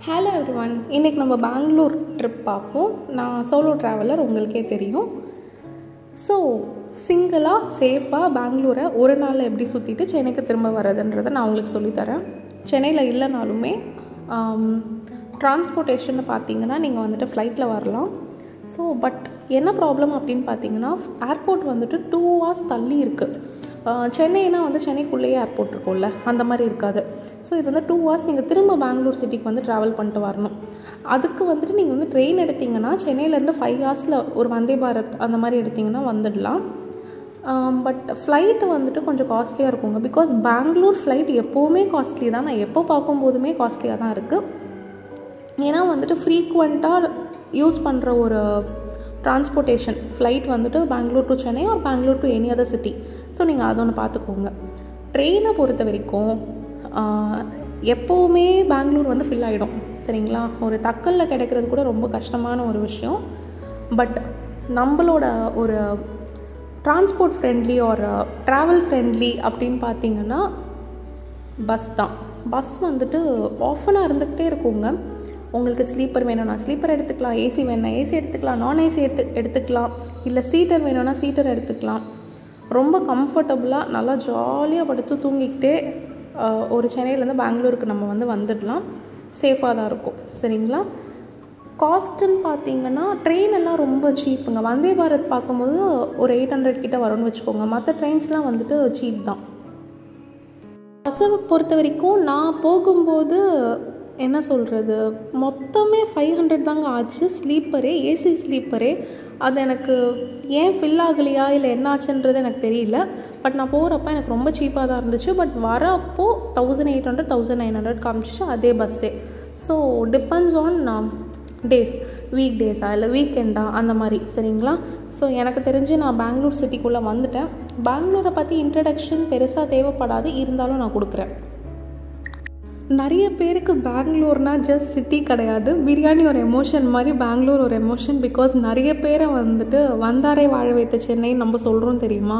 Hello everyone, இன்றைக்கி நம்ம Bangalore trip பார்ப்போம். நான் சோலோ ட்ராவலர், உங்களுக்கே தெரியும். ஸோ சிங்கிளாக சேஃபாக பெங்களூரை ஒரு நாளில் எப்படி சுற்றிட்டு சென்னைக்கு திரும்ப வர்றதுன்றதை நான் உங்களுக்கு சொல்லித்தரேன். சென்னையில் இல்லைனாலுமே டிரான்ஸ்போர்ட்டேஷன் பார்த்தீங்கன்னா நீங்கள் வந்துட்டு ஃப்ளைட்டில் வரலாம். ஸோ பட் என்ன ப்ராப்ளம் அப்படின்னு பார்த்தீங்கன்னா, ஏர்போர்ட் வந்துட்டு 2 hours தள்ளி இருக்குது. சென்னைனா வந்து சென்னைக்குள்ளேயே ஏர்போர்ட் இருக்கும்ல, அந்த மாதிரி இருக்காது. ஸோ இது வந்து 2 hours நீங்கள் திரும்ப பெங்களூர் சிட்டிக்கு வந்து ட்ராவல் பண்ணிட்டு வரணும். அதுக்கு வந்துட்டு நீங்கள் வந்து ட்ரெயின் எடுத்திங்கன்னா சென்னையிலேருந்து 5 hours ஒரு வந்தே பாரத் அந்த மாதிரி எடுத்திங்கன்னா வந்துடலாம். பட் ஃப்ளைட்டு வந்துட்டு கொஞ்சம் காஸ்ட்லியாக இருக்குங்க. பிகாஸ் பெங்களூர் ஃப்ளைட் எப்போவுமே காஸ்ட்லி தான். நான் எப்போ பார்க்கும்போதுமே காஸ்ட்லியாக தான் இருக்குது. ஏன்னா வந்துட்டு ஃப்ரீக்வெண்ட்டாக யூஸ் பண்ணுற ஒரு டிரான்ஸ்போர்ட்டேஷன் ஃப்ளைட் வந்துட்டு Bangalore to Chennai or Bangalore to any other city. So நீங்கள் அதை ஒன்று பார்த்துக்கோங்க. ட்ரெயினை பொறுத்த வரைக்கும் எப்போவுமே பெங்களூர் வந்து ஃபில் ஆகிடும், சரிங்களா? ஒரு தக்கலில் கிடைக்கிறது கூட ரொம்ப கஷ்டமான ஒரு விஷயம். பட் நம்மளோட ஒரு டிரான்ஸ்போர்ட் ஃப்ரெண்ட்லி ஒரு ட்ராவல் ஃப்ரெண்ட்லி அப்படின்னு பார்த்தீங்கன்னா பஸ் தான். பஸ் வந்துட்டு ஆஃபனாக இருந்துக்கிட்டே இருக்குங்க. உங்களுக்கு ஸ்லீப்பர் வேணும்னா ஸ்லீப்பர் எடுத்துக்கலாம், ஏசி வேணும்னா ஏசி எடுத்துக்கலாம், நான் ஏசி எடுத்துக்கலாம், இல்லை சீட்டர் வேணும்னா சீட்டர் எடுத்துக்கலாம். ரொம்ப கம்ஃபர்டபுளாக நல்லா ஜாலியாக படுத்து தூங்கிக்கிட்டே ஒரு சென்னையிலேருந்து பெங்களூருக்கு நம்ம வந்து வந்துடலாம். சேஃபாக தான் இருக்கும், சரிங்களா? காஸ்ட்டுன்னு பார்த்தீங்கன்னா ட்ரெயின் எல்லாம் ரொம்ப சீப்புங்க. வந்தே பாரத் பார்க்கும்போது ஒரு 800 கிட்ட வரும்னு வச்சுக்கோங்க. மற்ற ட்ரெயின்ஸ்லாம் வந்துட்டு சீப் தான். பஸ்ஸை பொறுத்த வரைக்கும் நான் போகும்போது என்ன சொல்கிறது, மொத்தமே 500 தாங்க ஆச்சு. ஸ்லீப்பரே, ஏசி ஸ்லீப்பரே. அது எனக்கு ஏன் ஃபில் ஆகலையா இல்லை என்ன ஆச்சுன்றது எனக்கு தெரியல. பட் நான் போகிறப்ப எனக்கு ரொம்ப சீப்பாக தான் இருந்துச்சு. பட் வரப்போ 1800 1900 காமிச்சிச்சு அதே பஸ்ஸே. So depends on days, week டேஸா இல்லை வீக்கெண்டா அந்த மாதிரி, சரிங்களா? ஸோ எனக்கு தெரிஞ்சு நான் பெங்களூர் சிட்டிக்குள்ளே வந்துட்டேன். பெங்களூரை பற்றி இன்ட்ரடக்ஷன் பெருசாக தேவைப்படாது, இருந்தாலும் நான் கொடுக்குறேன். நிறைய பேருக்கு பெங்களூர்னால் ஜஸ்ட் சிட்டி கிடையாது, பிரியாணி ஒரு எமோஷன் மாதிரி பெங்களூர் ஒரு எமோஷன். பிகாஸ் நிறைய பேரை வந்துட்டு வந்தாரை வாழ வைத்த சென்னைன்னு நம்ம சொல்கிறோம், தெரியுமா?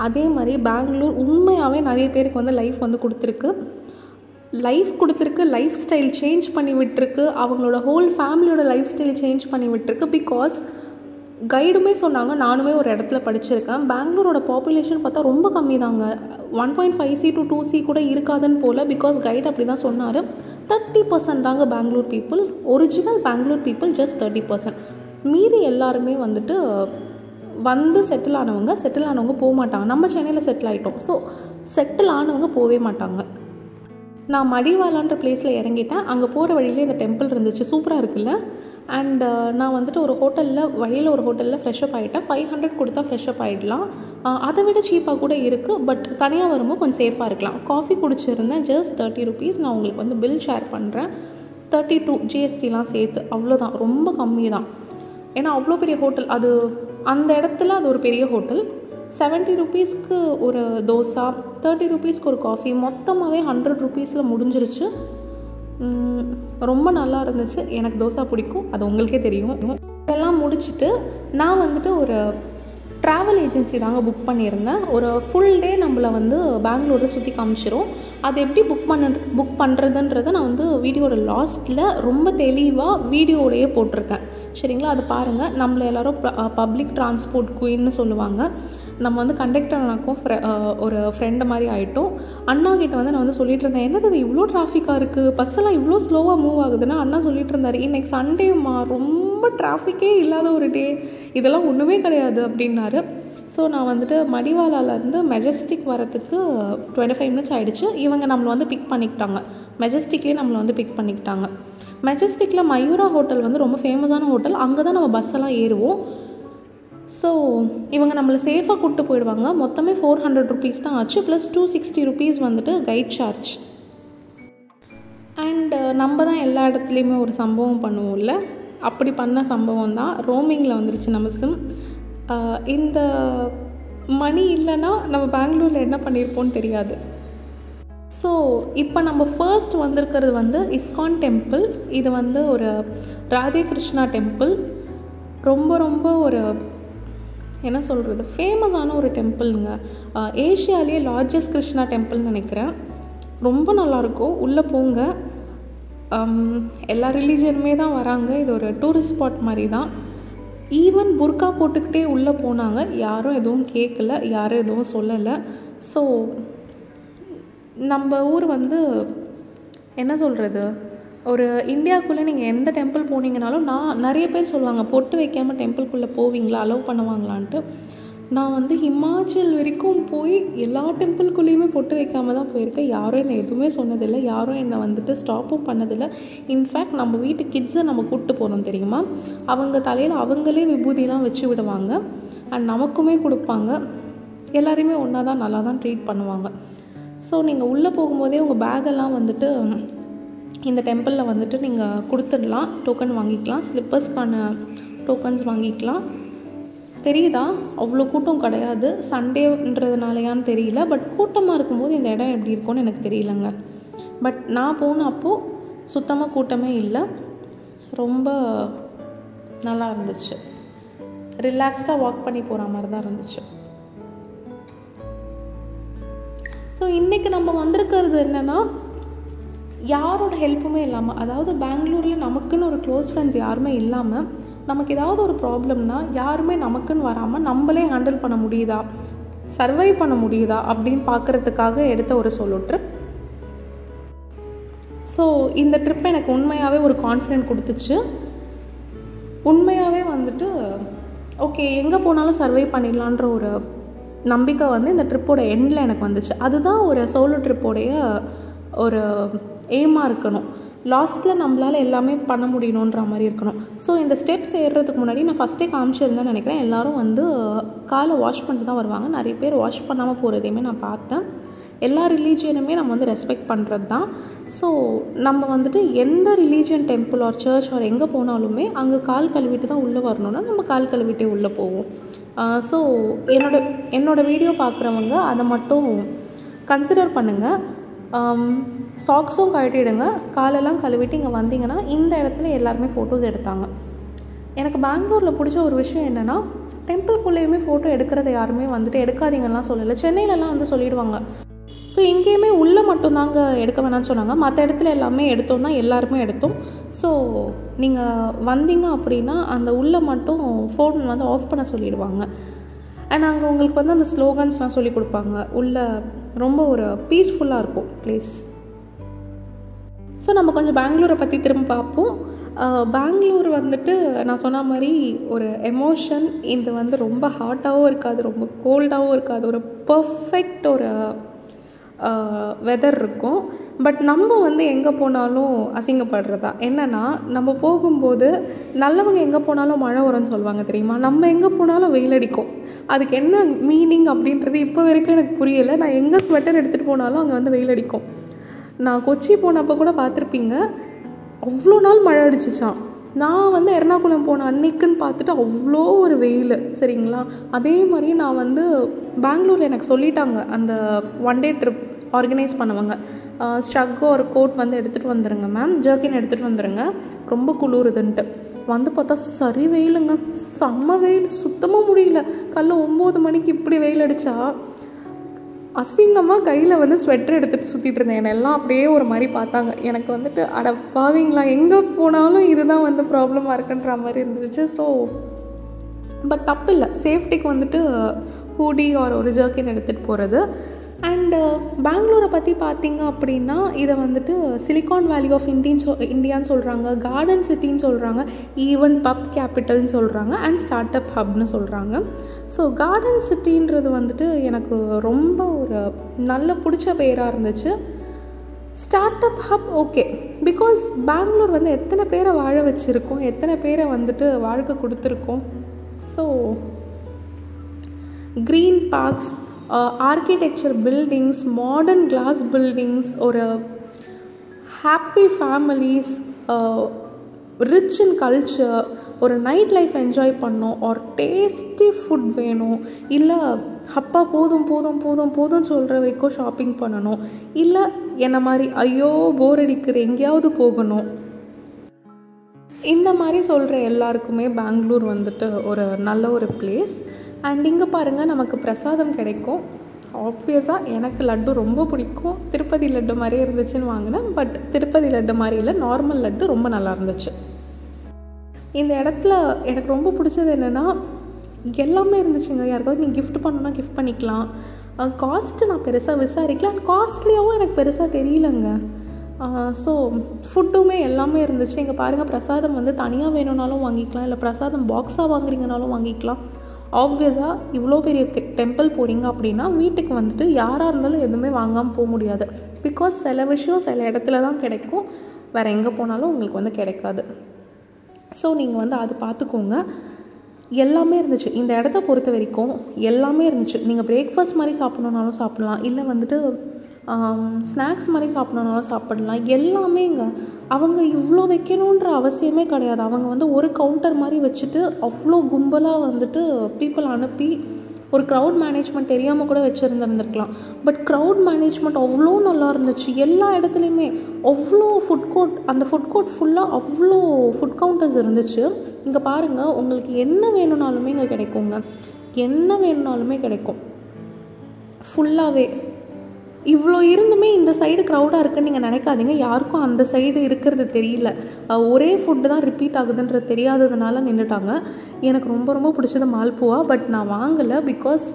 அதே மாதிரி பெங்களூர் உண்மையாகவே நிறைய பேருக்கு வந்து லைஃப் வந்து கொடுத்துருக்கு. லைஃப் ஸ்டைல் சேஞ்ச் பண்ணி விட்டுருக்கு. அவங்களோட ஹோல் ஃபேமிலியோட லைஃப் ஸ்டைல் சேஞ்ச் பண்ணி விட்டுருக்கு. பிகாஸ் கைடுமே சொன்னாங்க, நானுமே ஒரு இடத்துல படிச்சிருக்கேன், பெங்களூரோட பாப்புலேஷன் பார்த்தா ரொம்ப கம்மி தாங்க. 1.5C to 2C கூட இருக்காதுன்னு போல். பிகாஸ் கைடு அப்படி தான் சொன்னார். 30% தாங்க Bangalore people. Original Bangalore people just 30%. மீதி எல்லாருமே வந்துட்டு வந்து செட்டில் ஆனவங்க போக மாட்டாங்க. நம்ம சென்னையில் செட்டில் ஆகிட்டோம். ஸோ செட்டில் ஆனவங்க போகவே மாட்டாங்க. நான் மடிவாலான்ற பிளேஸில் இறங்கிட்டேன். அங்கே போகிற வழியிலே இந்த டெம்பிள் இருந்துச்சு, சூப்பராக இருக்குல்ல? அண்ட் நான் வந்துட்டு வழியில் ஒரு ஹோட்டலில் ஃப்ரெஷ்அப் ஆகிட்டேன். 500 கொடுத்தா ஃப்ரெஷ்அப் ஆகிடலாம். அதை விட சீப்பாக கூட இருக்குது. பட் தனியாக வரும்போது கொஞ்சம் சேஃபாக இருக்கலாம். காஃபி குடிச்சிருந்தேன், ஜஸ்ட் 30 rupees. நான் உங்களுக்கு வந்து பில் ஷேர் பண்ணுறேன். 32 GSTலாம் சேர்த்து, அவ்வளோதான், ரொம்ப கம்மி தான். ஏன்னா அவ்வளோ பெரிய ஹோட்டல் அது. அந்த இடத்துல அது ஒரு பெரிய ஹோட்டல். 70 rupeesக்கு ஒரு தோசை, 30 rupeesக்கு ஒரு காஃபி, மொத்தமாகவே 100 rupeesல முடிஞ்சிருச்சு. ரொம்ப நல்லா இருந்துச்சு. எனக்கு தோசை பிடிக்கும், அது உங்களுக்கே தெரியும். இதெல்லாம் முடிச்சுட்டு நான் வந்துட்டு ஒரு ட்ராவல் ஏஜென்சி தாங்க புக் பண்ணியிருந்தேன். ஒரு ஃபுல் டே நம்மளை வந்து பெங்களூரில் சுற்றி காமிச்சிரும். அது எப்படி புக் பண்ணுறதுன்றதை நான் வந்து வீடியோட லாஸ்ட்டில் ரொம்ப தெளிவாக வீடியோடையே போட்டிருக்கேன், சரிங்களா? அது பாருங்கள். நம்மளை எல்லோரும் பப்ளிக் டிரான்ஸ்போர்ட் குயின்னு சொல்லுவாங்க. நம்ம வந்து கண்டக்டர் அண்ணாக்கும் ஒரு ஃப்ரெண்டு மாதிரி ஆகிட்டோம். அண்ணா கிட்ட வந்து நான் வந்து சொல்லிட்டு இருந்தேன், என்னது இது இவ்வளோ டிராஃபிக்காக இருக்குது, பஸ்ஸெல்லாம் இவ்வளோ ஸ்லோவாக மூவ் ஆகுதுன்னா அண்ணா சொல்லிட்டு இருந்தார், இன்னைக்கு சண்டேம்மா, ரொம்ப டிராஃபிக்கே இல்லாத ஒரு டே, இதெல்லாம் ஒன்றுமே கிடையாது அப்படின்னாரு. ஸோ நான் வந்துட்டு மடிவாலாலேருந்து மெஜஸ்டிக் வரத்துக்கு 25 minutes ஆகிடுச்சு. இவங்க நம்மளை வந்து பிக் பண்ணிக்கிட்டாங்க. மெஜஸ்டிக்லேயே நம்மளை வந்து பிக் பண்ணிக்கிட்டாங்க. மெஜஸ்டிக்கில் மயூரா ஹோட்டல் வந்து ரொம்ப ஃபேமஸான ஹோட்டல். அங்கே தான் நம்ம பஸ்ஸெல்லாம் ஏறுவோம். ஸோ இவங்க நம்மளை சேஃபாக கூப்பிட்டு போயிடுவாங்க. மொத்தமே 400 rupees தான் ஆச்சு. ப்ளஸ் 260 rupees வந்துட்டு கைட் சார்ஜ். அண்டு நம்ம தான் எல்லா இடத்துலையுமே ஒரு சம்பவம் பண்ணுவோம்ல, அப்படி பண்ண சம்பவம் தான். ரோமிங்கில் வந்துருச்சு நம்ம சிம். இந்த மணி இல்லைன்னா நம்ம பெங்களூரில் என்ன பண்ணியிருப்போம்னு தெரியாது. ஸோ இப்போ நம்ம ஃபர்ஸ்ட் வந்திருக்கிறது வந்து இஸ்கான் டெம்பிள். இது வந்து ஒரு ராதே கிருஷ்ணா டெம்பிள். ரொம்ப ரொம்ப ஒரு என்ன சொல்கிறது, ஃபேமஸான ஒரு டெம்பிளுங்க. ஏஷியாலேயே லார்ஜஸ்ட் கிருஷ்ணா டெம்பிள்னு நினைக்கிறேன். ரொம்ப நல்லாயிருக்கும், உள்ளே போங்க. எல்லா ரிலீஜியனுமே தான் வராங்க. இது ஒரு டூரிஸ்ட் ஸ்பாட் மாதிரி தான். ஈவன் புர்கா போட்டுக்கிட்டே உள்ளே போனாங்க, யாரும் எதுவும் கேட்கல, யாரும் எதுவும் சொல்லலை. ஸோ நம்ம ஊர் வந்து என்ன சொல்கிறது, ஒரு இந்தியாவுக்குள்ளே நீங்கள் எந்த டெம்பிள் போனீங்கனாலும் நிறைய பேர் சொல்லுவாங்க, பொட்டு வைக்காமல் டெம்பிள்குள்ளே போவீங்களா, அலோவ் பண்ணுவாங்களான்ட்டு. நான் வந்து ஹிமாச்சல் வரைக்கும் போய் எல்லா டெம்பிள்குள்ளேயுமே பொட்டு வைக்காமல் தான் போயிருக்கேன். யாரும் என்னை எதுவுமே சொன்னதில்லை, யாரும் என்னை வந்துட்டு ஸ்டாப்பும் பண்ணதில்லை. இன்ஃபேக்ட் நம்ம வீட்டு கிட்ஸை நம்ம கூப்பிட்டு போகிறோம் தெரியுமா, அவங்க தலையில் அவங்களே விபூதிலாம் வச்சு விடுவாங்க அண்ட் நமக்குமே கொடுப்பாங்க. எல்லாரையுமே ஒன்றா தான் நல்லா தான் ட்ரீட் பண்ணுவாங்க. ஸோ நீங்கள் உள்ளே போகும்போதே உங்கள் பேக்கெல்லாம் வந்துட்டு இந்த டெம்பிளில் வந்துட்டு நீங்கள் கொடுத்துடலாம், டோக்கன் வாங்கிக்கலாம், ஸ்லிப்பர்ஸ்க்கான டோக்கன்ஸ் வாங்கிக்கலாம். தெரியுதா, அவ்வளோ கூட்டம் கிடையாது, சண்டேன்றதுனாலையான்னு தெரியல. பட் கூட்டமாக இருக்கும்போது இந்த இடம் எப்படி இருக்கும்னு எனக்கு தெரியலங்க. பட் நான் போன அப்போது சுத்தமாக கூட்டமே இல்லை, ரொம்ப நல்லா இருந்துச்சு. ரிலாக்ஸ்டாக வாக் பண்ணி போகிற மாதிரி தான் இருந்துச்சு. ஸோ இன்றைக்கி நம்ம வந்திருக்கிறது என்னென்னா, யாரோட ஹெல்ப்புமே இல்லாமல், அதாவது பெங்களூரில் நமக்குன்னு ஒரு க்ளோஸ் ஃப்ரெண்ட்ஸ் யாருமே இல்லாமல், நமக்கு ஏதாவது ஒரு ப்ராப்ளம்னா யாருமே நமக்குன்னு வராமல் நம்மளே ஹேண்டில் பண்ண முடியுதா, சர்வை பண்ண முடியுதா அப்படின்னு பார்க்குறதுக்காக எடுத்த ஒரு சோலோ ட்ரிப். ஸோ இந்த ட்ரிப் எனக்கு உண்மையாகவே ஒரு கான்ஃபிடென்ட் கொடுத்துச்சு. உண்மையாகவே வந்துட்டு ஓகே, எங்கே போனாலும் சர்வை பண்ணிடலான்ற ஒரு நம்பிக்கை வந்து இந்த ட்ரிப்போட எண்டில் எனக்கு வந்துச்சு. அதுதான் ஒரு சோலோ ட்ரிப்போடைய ஒரு எய்மாக இருக்கணும். லாஸ்ட்டில் நம்மளால் எல்லாமே பண்ண முடியணுன்ற மாதிரி இருக்கணும். ஸோ இந்த ஸ்டெப்ஸ் ஏறுறதுக்கு முன்னாடி நான் ஃபஸ்ட்டே காமிச்சிருந்தேன்னு நினைக்கிறேன், எல்லோரும் வந்து காலை வாஷ் பண்ணிட்டு தான் வருவாங்க. நிறைய பேர் வாஷ் பண்ணாமல் போகிறதையுமே நான் பார்த்தேன். எல்லா ரிலீஜியனுமே நம்ம வந்து ரெஸ்பெக்ட் பண்ணுறது தான். ஸோ நம்ம வந்துட்டு எந்த religion temple or church or எங்கே போனாலுமே அங்கே கால் கழுவிட்டு தான் உள்ளே வரணுன்னா நம்ம கால் கழுவிட்டே உள்ளே போவோம். ஸோ என்னோடய வீடியோ பார்க்குறவங்க அதை மட்டும் கன்சிடர் பண்ணுங்கள். சாக்ஸும் கழட்டிடுங்க, காலெல்லாம் கழுவிட்டு இங்கே வந்தீங்கன்னா இந்த இடத்துல எல்லாருமே ஃபோட்டோஸ் எடுத்தாங்க. எனக்கு பெங்களூரில் பிடிச்ச ஒரு விஷயம் என்னென்னா, டெம்பிள்குள்ளேயுமே ஃபோட்டோ எடுக்கிறத யாருமே வந்துட்டு எடுக்காதீங்கலாம் சொல்லலை. சென்னையிலலாம் வந்து சொல்லிடுவாங்க. ஸோ எங்கேயுமே உள்ளே மட்டும்தாங்க எடுக்க வேணாம்னு சொன்னாங்க, மற்ற இடத்துல எல்லாமே எடுத்தோம்னா எல்லாருமே எடுத்தோம். ஸோ நீங்கள் வந்தீங்க அப்படின்னா அந்த உள்ளே மட்டும் ஃபோன் வந்து ஆஃப் பண்ண சொல்லிடுவாங்க. அண்ட் அங்கே உங்களுக்கு வந்து அந்த ஸ்லோகன்ஸ்லாம் சொல்லி கொடுப்பாங்க. உள்ளே ரொம்ப ஒரு பீஸ்ஃபுல்லாக இருக்கும் பிளேஸ். ஸோ நம்ம கொஞ்சம் பெங்களூரை பற்றி திரும்ப பார்ப்போம். பெங்களூர் வந்துட்டு நான் சொன்ன மாதிரி ஒரு எமோஷன். இது வந்து ரொம்ப ஹாட்டாகவும் இருக்காது, ரொம்ப கோல்டாகவும் இருக்காது, ஒரு பர்ஃபெக்ட் ஒரு வெதர் இருக்கும். பட் நம்ம வந்து எங்கே போனாலும் அசிங்கப்படுறதா என்னென்னா, நம்ம போகும்போது நல்லவங்க எங்கே போனாலும் மழை வரும்னு சொல்லுவாங்க தெரியுமா, நம்ம எங்கே போனாலும் வெயில் அடிக்கும். அதுக்கு என்ன மீனிங் அப்படின்றது இப்போ வரைக்கும் எனக்கு புரியலை. நான் எங்கே ஸ்வெட்டர் எடுத்துகிட்டு போனாலும் அங்கே வந்து வெயில் அடிக்கும். நான் கொச்சி போனப்போ கூட பார்த்துருப்பீங்க, அவ்வளோ நாள் மழை அடிச்சிச்சான். நான் வந்து எர்ணாகுளம் போன அன்னைக்குன்னு பார்த்துட்டு அவ்வளோ ஒரு வெயில், சரிங்களா. அதே மாதிரி நான் வந்து பெங்களூரில் எனக்கு சொல்லிட்டாங்க, அந்த ஒன் டே ட்ரிப் ஆர்கனைஸ் பண்ணுவாங்க, ஸ்ட்ரக்கோ ஒரு கோட் வந்து எடுத்துகிட்டு வந்துடுங்க மேம், ஜர்க்கின் எடுத்துகிட்டு வந்துடுங்க, ரொம்ப குளிருதுன்ட்டு. வந்து பார்த்தா சரி வெயிலுங்க, செம்ம வெயில், சுத்தமாக முடியல. காலைல 9 மணிக்கு இப்படி வெயில் அடித்தா அசிங்கமாக கையில் வந்து ஸ்வெட்டர் எடுத்துகிட்டு சுற்றிட்டு இருந்தேன். என்னை எல்லாம் அப்படியே ஒரு மாதிரி பார்த்தாங்க. எனக்கு வந்துட்டு அட பாவீங்களா, எங்கே போனாலும் இதுதான் வந்து ப்ராப்ளமாக இருக்குன்ற மாதிரி இருந்துச்சு. ஸோ பட் தப்பு இல்லை, சேஃப்டிக்கு வந்துட்டு ஹூடி ஆர் ஒரு ஜர்க்கின் எடுத்துகிட்டு போகிறது. அண்டு பெங்களூரை பற்றி பார்த்திங்க அப்படின்னா, இதை வந்துட்டு சிலிகான் வேலி ஆஃப் இந்தியான்னு சொல்கிறாங்க, கார்டன் சிட்டின்னு சொல்கிறாங்க, ஈவன் பப் கேபிட்டல்னு சொல்கிறாங்க, அண்ட் ஸ்டார்ட் அப் ஹப்னு சொல்கிறாங்க. ஸோ கார்டன் சிட்டின்றது வந்துட்டு எனக்கு ரொம்ப ஒரு நல்ல பிடிச்ச பேராக இருந்துச்சு. Startup hub okay, because Bangalore வந்து எத்தனை பேரை வாழ வச்சுருக்கோம், எத்தனை பேரை வந்துட்டு வாழ்க்கை கொடுத்துருக்கோம். So green parks, architecture buildings, modern glass buildings, ஒரு happy families, rich in culture, ஒரு நைட் லைஃப் என்ஜாய் பண்ணோம், ஒரு டேஸ்டி ஃபுட் வேணும், இல்லை அப்பா போதும் போதும் போதும் போதும் சொல்கிற வரைக்கும் ஷாப்பிங் பண்ணணும், இல்லை என்ன மாதிரி ஐயோ போர் அடிக்குது எங்கேயாவது போகணும், இந்த மாதிரி சொல்கிற எல்லாருக்குமே பெங்களூர் வந்துட்டு ஒரு நல்ல ஒரு பிளேஸ். அண்ட் இங்கே பாருங்கள், நமக்கு பிரசாதம் கிடைக்கும். ஆப்வியஸாக எனக்கு லட்டு ரொம்ப பிடிக்கும். திருப்பதி லட்டு மாதிரியே இருந்துச்சுன்னு வாங்கினேன். பட் திருப்பதி லட்டு மாதிரி இல்லை, நார்மல் லட்டு ரொம்ப நல்லா இருந்துச்சு. இந்த இடத்துல எனக்கு ரொம்ப பிடிச்சது என்னென்னா, எல்லாமே இருந்துச்சுங்க. யாருக்காவது நீங்கள் கிஃப்ட் பண்ணணுன்னா கிஃப்ட் பண்ணிக்கலாம். காஸ்ட்டு நான் பெருசாக விசாரிக்கல, அண்ட் காஸ்ட்லியாகவும் எனக்கு பெருசாக தெரியலங்க. ஸோ ஃபுட்டுமே எல்லாமே இருந்துச்சு. இங்கே பாருங்கள், பிரசாதம் வந்து தனியாக வேணும்னாலும் வாங்கிக்கலாம், இல்லை பிரசாதம் பாக்ஸாக வாங்குறீங்கனாலும் வாங்கிக்கலாம். ஆப்வியஸாக இவ்வளோ பெரிய டெம்பிள் போகிறீங்க அப்படின்னா வீட்டுக்கு வந்துட்டு யாராக இருந்தாலும் எதுவுமே வாங்காமல் போக முடியாது. பிகாஸ் சில விஷயம் சில இடத்துல தான் கிடைக்கும், வேறு எங்கே போனாலும் உங்களுக்கு வந்து கிடைக்காது. ஸோ நீங்கள் வந்து அது பார்த்துக்கோங்க. எல்லாமே இருந்துச்சு இந்த இடத்த பொறுத்த வரைக்கும். எல்லாமே இருந்துச்சு. நீங்கள் பிரேக்ஃபாஸ்ட் மாதிரி சாப்பிட்ணுன்னாலும் சாப்பிட்லாம், இல்லை வந்துட்டு ஸ்நாக்ஸ் மாதிரி சாப்பிட்ணுன்னாலும் சாப்பிடலாம். எல்லாமே இங்கே அவங்க இவ்வளோ வைக்கணுன்ற அவசியமே கிடையாது. அவங்க வந்து ஒரு கவுண்டர் மாதிரி வச்சுட்டு அவ்வளோ கும்பலாக வந்துட்டு பீப்புள் அனுப்பி ஒரு க்ரௌட் மேனேஜ்மெண்ட் தெரியாமல் கூட வச்சுருந்துருந்துருக்கலாம். பட் க்ரௌட் மேனேஜ்மெண்ட் அவ்வளோ நல்லா இருந்துச்சு. எல்லா இடத்துலையுமே அவ்வளோ ஃபுட் கோர்ட், அந்த ஃபுட் கோர்ட் ஃபுல்லாக அவ்வளோ ஃபுட் கவுண்டர்ஸ் இருந்துச்சு. இங்கே பாருங்கள், உங்களுக்கு என்ன வேணும்னாலுமே இங்கே கிடைக்குங்க. என்ன வேணும்னாலுமே கிடைக்கும் ஃபுல்லாகவே. இவ்வளோ இருந்துமே இந்த சைடு க்ரௌடாக இருக்குன்னு நீங்கள் நினைக்காதீங்க. யாருக்கும் அந்த சைடு இருக்கிறது தெரியல. ஒரே ஃபுட்டு தான் ரிப்பீட் ஆகுதுன்றது தெரியாததுனால நின்றுட்டாங்க. எனக்கு ரொம்ப ரொம்ப பிடிச்சது மால்புவா. பட் நான் வாங்கலை, பிகாஸ்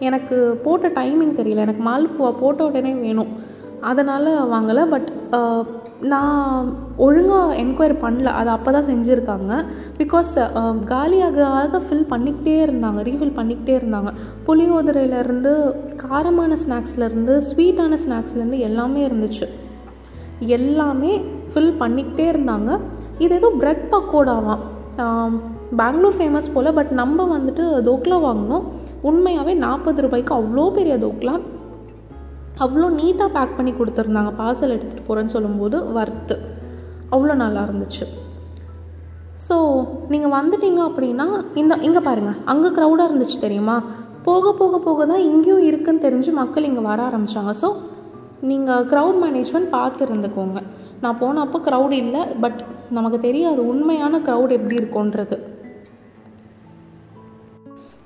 எனக்கு போட்ட டைமிங் தெரியல. எனக்கு மால்புவா போட்ட உடனே வேணும், அதனால் வாங்கலை. பட் நான் ஒழுங்காக என்கொயரி பண்ணல, அது அப்போ தான் செஞ்சுருக்காங்க. பிகாஸ் காலியாக ஃபில் பண்ணிக்கிட்டே இருந்தாங்க, ரீஃபில் பண்ணிக்கிட்டே இருந்தாங்க. புளியோதரையிலேருந்து காரமான ஸ்நாக்ஸ்லேருந்து ஸ்வீட்டான ஸ்நாக்ஸ்லேருந்து எல்லாமே இருந்துச்சு. எல்லாமே ஃபில் பண்ணிக்கிட்டே இருந்தாங்க. இது ஏதோ ப்ரெட் பக்கோடாவாம், பெங்களூர் ஃபேமஸ் போல். பட் நம்ம வந்துட்டு தோக்லா வாங்கினோம். உண்மையாகவே 40 ரூபாய்க்கு அவ்வளோ பெரிய தோக்லா, அவ்வளோ நீட்டாக பேக் பண்ணி கொடுத்துருந்தாங்க. பார்சல் எடுத்துகிட்டு போகிறேன்னு சொல்லும்போது வர்த்து அவ்வளோ நல்லா இருந்துச்சு. ஸோ நீங்கள் வந்துட்டீங்க அப்படின்னா இங்கே பாருங்கள், அங்கே க்ரௌடாக இருந்துச்சு தெரியுமா. போக போக போக தான் இங்கேயும் இருக்குதுன்னு தெரிஞ்சு மக்கள் இங்கே வர ஆரம்பித்தாங்க. ஸோ நீங்கள் க்ரௌட் மேனேஜ்மெண்ட் பார்த்து இருந்துக்கோங்க. நான் போனப்போ க்ரௌட் இல்லை, பட் நமக்கு தெரியாது உண்மையான க்ரௌட் எப்படி இருக்குன்றது.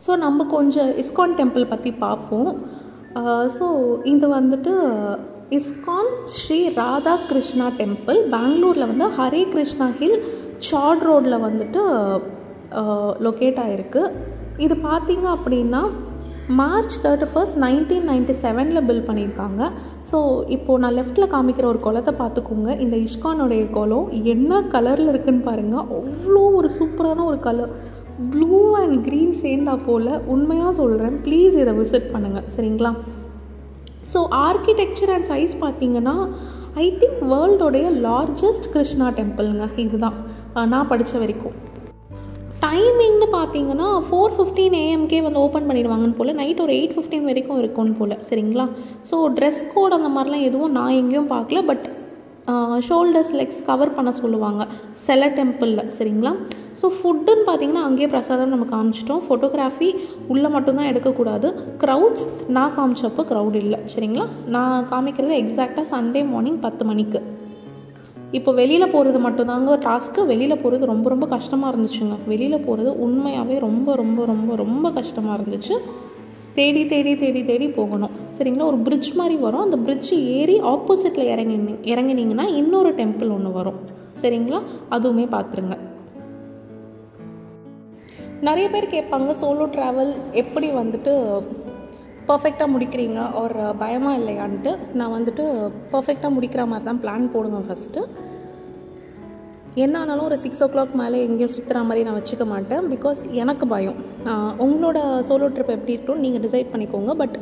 ஸோ நம்ம கொஞ்சம் இஸ்கான் டெம்பிள் பற்றி பார்ப்போம். ஸோ இது வந்துட்டு இஸ்கான் ஸ்ரீ ராதா கிருஷ்ணா டெம்பிள். பெங்களூரில் வந்து ஹரே கிருஷ்ணா ஹில் சாட் ரோடில் வந்துட்டு லொக்கேட் ஆகிருக்கு. இது பார்த்திங்க அப்படின்னா March 31, 1997 பில் பண்ணியிருக்காங்க. ஸோ இப்போது நான் லெஃப்ட்டில் காமிக்கிற ஒரு குளத்தை பார்த்துக்கோங்க. இந்த இஸ்கானுடைய குளம் என்ன கலரில் இருக்குதுன்னு பாருங்கள். அவ்வளோ ஒரு சூப்பரான ஒரு கலர், ப்ளூ அண்ட் க்ரீன் சேர்ந்தா போல். உண்மையாக சொல்கிறேன், ப்ளீஸ் இதை விசிட் பண்ணுங்கள், சரிங்களா. ஸோ ஆர்கிடெக்சர் அண்ட் சைஸ் பார்த்திங்கன்னா ஐ திங்க் வேர்ல்டோடைய லார்ஜஸ்ட் கிருஷ்ணா டெம்பிளுங்க இதுதான் நான் படித்த வரைக்கும். டைமிங்னு பார்த்தீங்கன்னா 4:15 AM வந்து ஓப்பன் பண்ணிடுவாங்கன்னு போல். நைட் ஒரு 8:15 வரைக்கும் இருக்கும்னு போல், சரிங்களா. ஸோ ட்ரெஸ் கோட் அந்த மாதிரிலாம் எதுவும் நான் எங்கேயும் பார்க்கல. பட் ஷோல்டர்ஸ் லெக்ஸ் கவர் பண்ண சொல்லுவாங்க சில டெம்பிளில், சரிங்களா. ஸோ ஃபுட்டுன்னு பார்த்தீங்கன்னா அங்கேயே பிரசாதம் நம்ம காமிச்சிட்டோம். ஃபோட்டோகிராஃபி உள்ளே மட்டும்தான் எடுக்கக்கூடாது. க்ரௌட்ஸ் நான் காமிச்சப்போ க்ரௌட் இல்லை, சரிங்களா. நான் காமிக்கிறது எக்ஸாக்டாக சண்டே மார்னிங் 10 மணிக்கு. இப்போ வெளியில் போகிறது மட்டும்தாங்க டாஸ்க்கு. வெளியில் போகிறது ரொம்ப ரொம்ப கஷ்டமாக இருந்துச்சுங்க. வெளியில் போகிறது உண்மையாகவே ரொம்ப ரொம்ப ரொம்ப ரொம்ப கஷ்டமாக இருந்துச்சு. தேடி தேடி தேடி தேடி போகணும், சரிங்களா. ஒரு பிரிட்ஜ் மாதிரி வரும், அந்த பிரிட்ஜ் ஏறி ஆப்போசிட்டில் இறங்கினீங்கன்னா இன்னொரு டெம்பிள் ஒன்று வரும், சரிங்களா. அதுவுமே பார்த்துருங்க. நிறைய பேர் கேட்பாங்க சோலோ ட்ராவல் எப்படி வந்துட்டு பர்ஃபெக்டாக முடிக்கிறீங்க ஒரு பயமாக இல்லையான்ட்டு. நான் வந்துட்டு பர்ஃபெக்டாக முடிக்கிற மாதிரி தான் பிளான் போடுவேன் ஃபஸ்ட்டு. என்ன ஆனாலும் ஒரு 6 o'clock மேலே எங்கேயும் சுற்றுற மாதிரி நான் வச்சுக்க மாட்டேன். பிகாஸ் எனக்கு பயம். உங்களோட சோலோ ட்ரிப் எப்படி இருக்குன்னு நீங்கள் டிசைட் பண்ணிக்கோங்க. பட்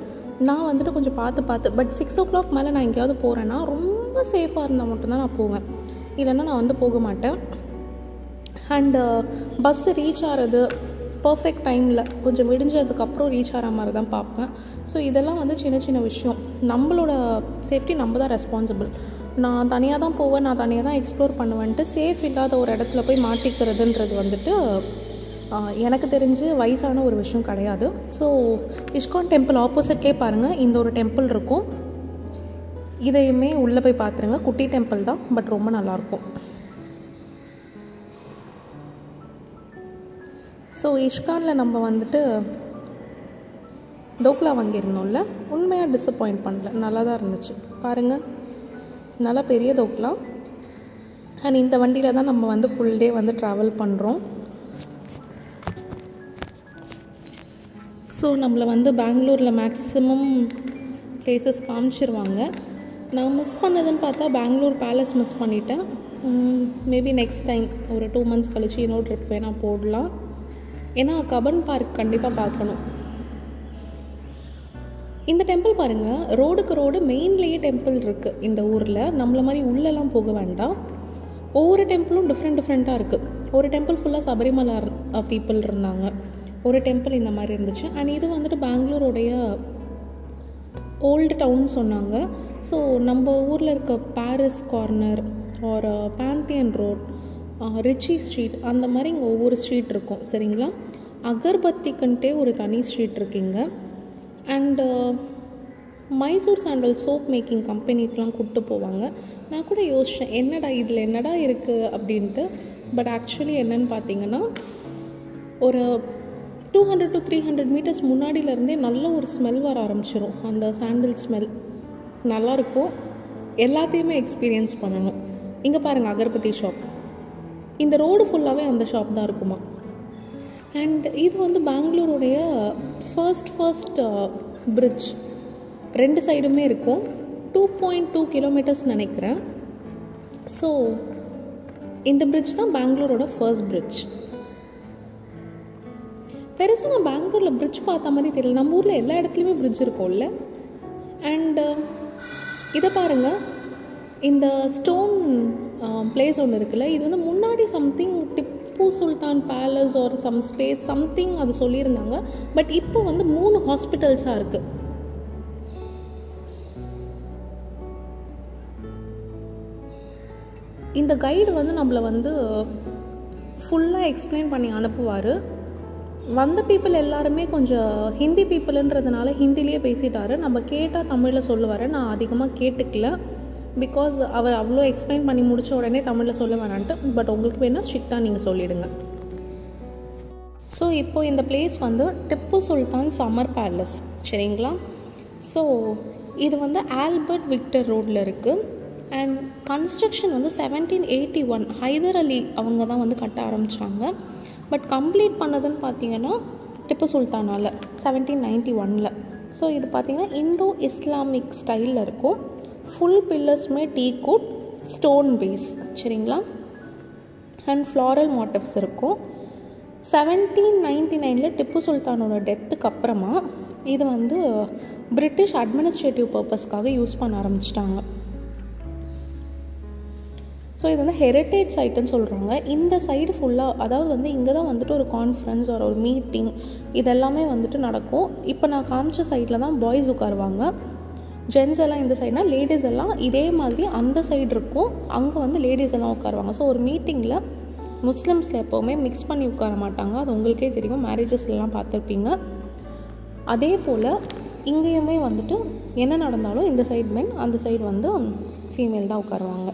நான் வந்துட்டு கொஞ்சம் பார்த்து பட் 6 o'clock மேலே நான் எங்கேயாவது போகிறேன்னா ரொம்ப சேஃபாக இருந்தால் மட்டும்தான் நான் போவேன், இல்லைன்னா நான் வந்து போக மாட்டேன். அண்டு பஸ்ஸு ரீச் ஆகிறது பர்ஃபெக்ட் டைமில் கொஞ்சம் விடிஞ்சதுக்கப்புறம் ரீச் ஆகிற மாதிரி தான் பார்ப்பேன். ஸோ இதெல்லாம் வந்து சின்ன சின்ன விஷயம். நம்மளோட சேஃப்டி நம்ம தான் ரெஸ்பான்சிபிள். நான் தனியாக தான் போவேன், நான் தனியாக தான் எக்ஸ்ப்ளோர் பண்ணுவேன்ட்டு சேஃப் இல்லாத ஒரு இடத்துல போய் மாட்டிக்கிறதுன்றது வந்துட்டு எனக்கு தெரிஞ்சு வயசான ஒரு விஷயம் கிடையாது. ஸோ இஸ்கான் டெம்பிள் ஆப்போசிட்லேயே பாருங்கள் இந்த ஒரு டெம்பிள் இருக்கும். இதையுமே உள்ளே போய் பார்த்துருங்க. குட்டி டெம்பிள் தான், பட் ரொம்ப நல்லாயிருக்கும். ஸோ இஸ்கானில் நம்ம வந்துட்டு தோக்லா வாங்கியிருந்தோம்ல, உண்மையாக டிசப்பாயிண்ட் பண்ணல, நல்லா தான் இருந்துச்சு. பாருங்கள், நல்லா பெரிய தோக்லா. அண்ட் இந்த வண்டியில் தான் நம்ம வந்து ஃபுல் டே வந்து ட்ராவல் பண்ணுறோம். ஸோ நம்மளை வந்து பெங்களூரில் மேக்ஸிமம் பிளேசஸ் காமிச்சிருவாங்க. நான் மிஸ் பண்ணதுன்னு பார்த்தா பெங்களூர் பேலஸ் மிஸ் பண்ணிட்டேன். மேபி நெக்ஸ்ட் டைம் ஒரு 2 months கழிச்சு இன்னொரு ட்ரிப் வேணால் போடலாம். ஏன்னா கபன் பார்க் கண்டிப்பாக பார்க்கணும். இந்த டெம்பிள் பாருங்கள், ரோடுக்கு ரோடு மெயின்லேயே டெம்பிள் இருக்குது இந்த ஊரில். நம்மள மாதிரி உள்ளெல்லாம் போக வேண்டாம். ஒவ்வொரு டெம்பிளும் டிஃப்ரெண்ட்டாக இருக்குது. ஒரு டெம்பிள் ஃபுல்லாக சபரிமலை பீப்புள் இருந்தாங்க, ஒரு டெம்பிள் இந்த மாதிரி இருந்துச்சு. அண்ட் இது வந்துட்டு பெங்களூரோடைய ஓல்டு டவுன் சொன்னாங்க. ஸோ நம்ம ஊரில் இருக்க பாரிஸ் கார்னர் ஒரு பேந்தியன் ரோட், ரிச்சி ஸ்ட்ரீட், அந்த மாதிரி இங்கே ஒவ்வொரு ஸ்ட்ரீட் இருக்கும். சரிங்களா? அகர்பத்திக்குன்ட்டே ஒரு தனி ஸ்ட்ரீட் இருக்குங்க. And Mysore sandal soap making கம்பெனிக்கெலாம் கூப்பிட்டு போவாங்க. நான் கூட யோசித்தேன், இதில் என்னடா இருக்குது அப்படின்ட்டு. பட் ஆக்சுவலி என்னென்னு பார்த்தீங்கன்னா, ஒரு 200 to 300 meters முன்னாடியிலேருந்தே நல்ல ஒரு ஸ்மெல் வர ஆரம்பிச்சிடும். அந்த சாண்டில் ஸ்மெல் நல்லாயிருக்கும். எல்லாத்தையுமே எக்ஸ்பீரியன்ஸ் பண்ணணும். இங்கே பாருங்கள், அகர்பத்தி ஷாப். இந்த ரோடு ஃபுல்லாகவே அந்த ஷாப் தான் இருக்குமா. அண்ட் இது வந்து பெங்களூருடைய ஃபர்ஸ்ட் பிரிட்ஜ். 2 சைடுமே இருக்கும். 2.2 kilometers நினைக்கிறேன். ஸோ இந்த பிரிட்ஜ் தான் பெங்களூரோட ஃபர்ஸ்ட் பிரிட்ஜ். பெருசாக நான் பெங்களூரில் பிரிட்ஜ் பார்த்த மாதிரி தெரியல. நம்ம ஊரில் எல்லா இடத்துலையுமே பிரிட்ஜ் இருக்கும்ல. அண்டு இதை பாருங்கள், இந்த ஸ்டோன் பிளேஸ் ஒன்று இருக்குல்ல, இது வந்து முன்னாடி சம்திங் டிப்பு சுல்தான் பேலஸ் ஒரு சம் ஸ்பேஸ் சம்திங் அது சொல்லியிருந்தாங்க. பட் இப்போ வந்து 3 ஹாஸ்பிட்டல்ஸாக இருக்குது. இந்த கைடு வந்து நம்மளை வந்து ஃபுல்லாக எக்ஸ்பிளைன் பண்ணி அனுப்புவார். வந்த பீப்புள் எல்லாருமே கொஞ்சம் ஹிந்தி பீப்புளுன்றதுனால ஹிந்திலேயே பேசிட்டார். நம்ம கேட்டால் தமிழில் சொல்லுவார். நான் அதிகமாக கேட்டுக்கல, பிகாஸ் அவர் அவ்வளோ எக்ஸ்பிளைன் பண்ணி முடித்த உடனே தமிழில் சொல்ல வேணான்ட்டு. பட் உங்களுக்கு வேணால் ஸ்ட்ரிக்டாக நீங்கள் சொல்லிவிடுங்க. ஸோ இப்போது இந்த பிளேஸ் வந்து டிப்பு சுல்தான் சம்மர் பேலஸ். சரிங்களா? ஸோ இது வந்து ஆல்பர்ட் விக்டர் ரோடில் இருக்குது. அண்ட் கன்ஸ்ட்ரக்ஷன் வந்து 1781 ஹைதர் அலி அவங்க தான் வந்து கட்ட ஆரம்பித்தாங்க. பட் கம்ப்ளீட் பண்ணதுன்னு பார்த்தீங்கன்னா டிப்பு சுல்தானால் 1791. ஸோ இது பார்த்திங்கன்னா இண்டோ இஸ்லாமிக் ஸ்டைலில் இருக்கும். ஃபுல் பில்லர்ஸுமே டீக்குட் ஸ்டோன் பேஸ். சரிங்களா? அண்ட் ஃப்ளாரல் மோட்டிவ்ஸ் இருக்கும். 1799 டிப்பு சுல்தானோட டெத்துக்கு அப்புறமா இது வந்து பிரிட்டிஷ் அட்மினிஸ்ட்ரேட்டிவ் பர்பஸ்க்காக யூஸ் பண்ண ஆரம்பிச்சிட்டாங்க. ஸோ இது வந்து ஹெரிட்டேஜ் சைட்டுன்னு சொல்கிறாங்க. இந்த சைடு ஃபுல்லாக, அதாவது வந்து இங்கே தான் வந்துட்டு ஒரு கான்ஃபரன்ஸ் ஒரு மீட்டிங் இதெல்லாமே வந்துட்டு நடக்கும். இப்போ நான் காமிச்ச சைடில் தான் பாய்ஸ் உட்காருவாங்க. ஜென்ஸ் எல்லாம் இந்த சைடுனா, லேடிஸ் எல்லாம் இதே மாதிரி அந்த சைடு இருக்கும். அங்கே வந்து லேடிஸ் எல்லாம் உட்காருவாங்க. ஸோ ஒரு மீட்டிங்கில் முஸ்லிம்ஸில் எப்போவுமே மிக்ஸ் பண்ணி உட்கார மாட்டாங்க. அது உங்களுக்கே தெரியும், மேரேஜஸ்லாம் பார்த்துருப்பீங்க. அதே போல் இங்கேயுமே வந்துட்டு என்ன நடந்தாலும் இந்த சைடு மென், அந்த சைடு வந்து ஃபீமேல் தான் உட்காருவாங்க.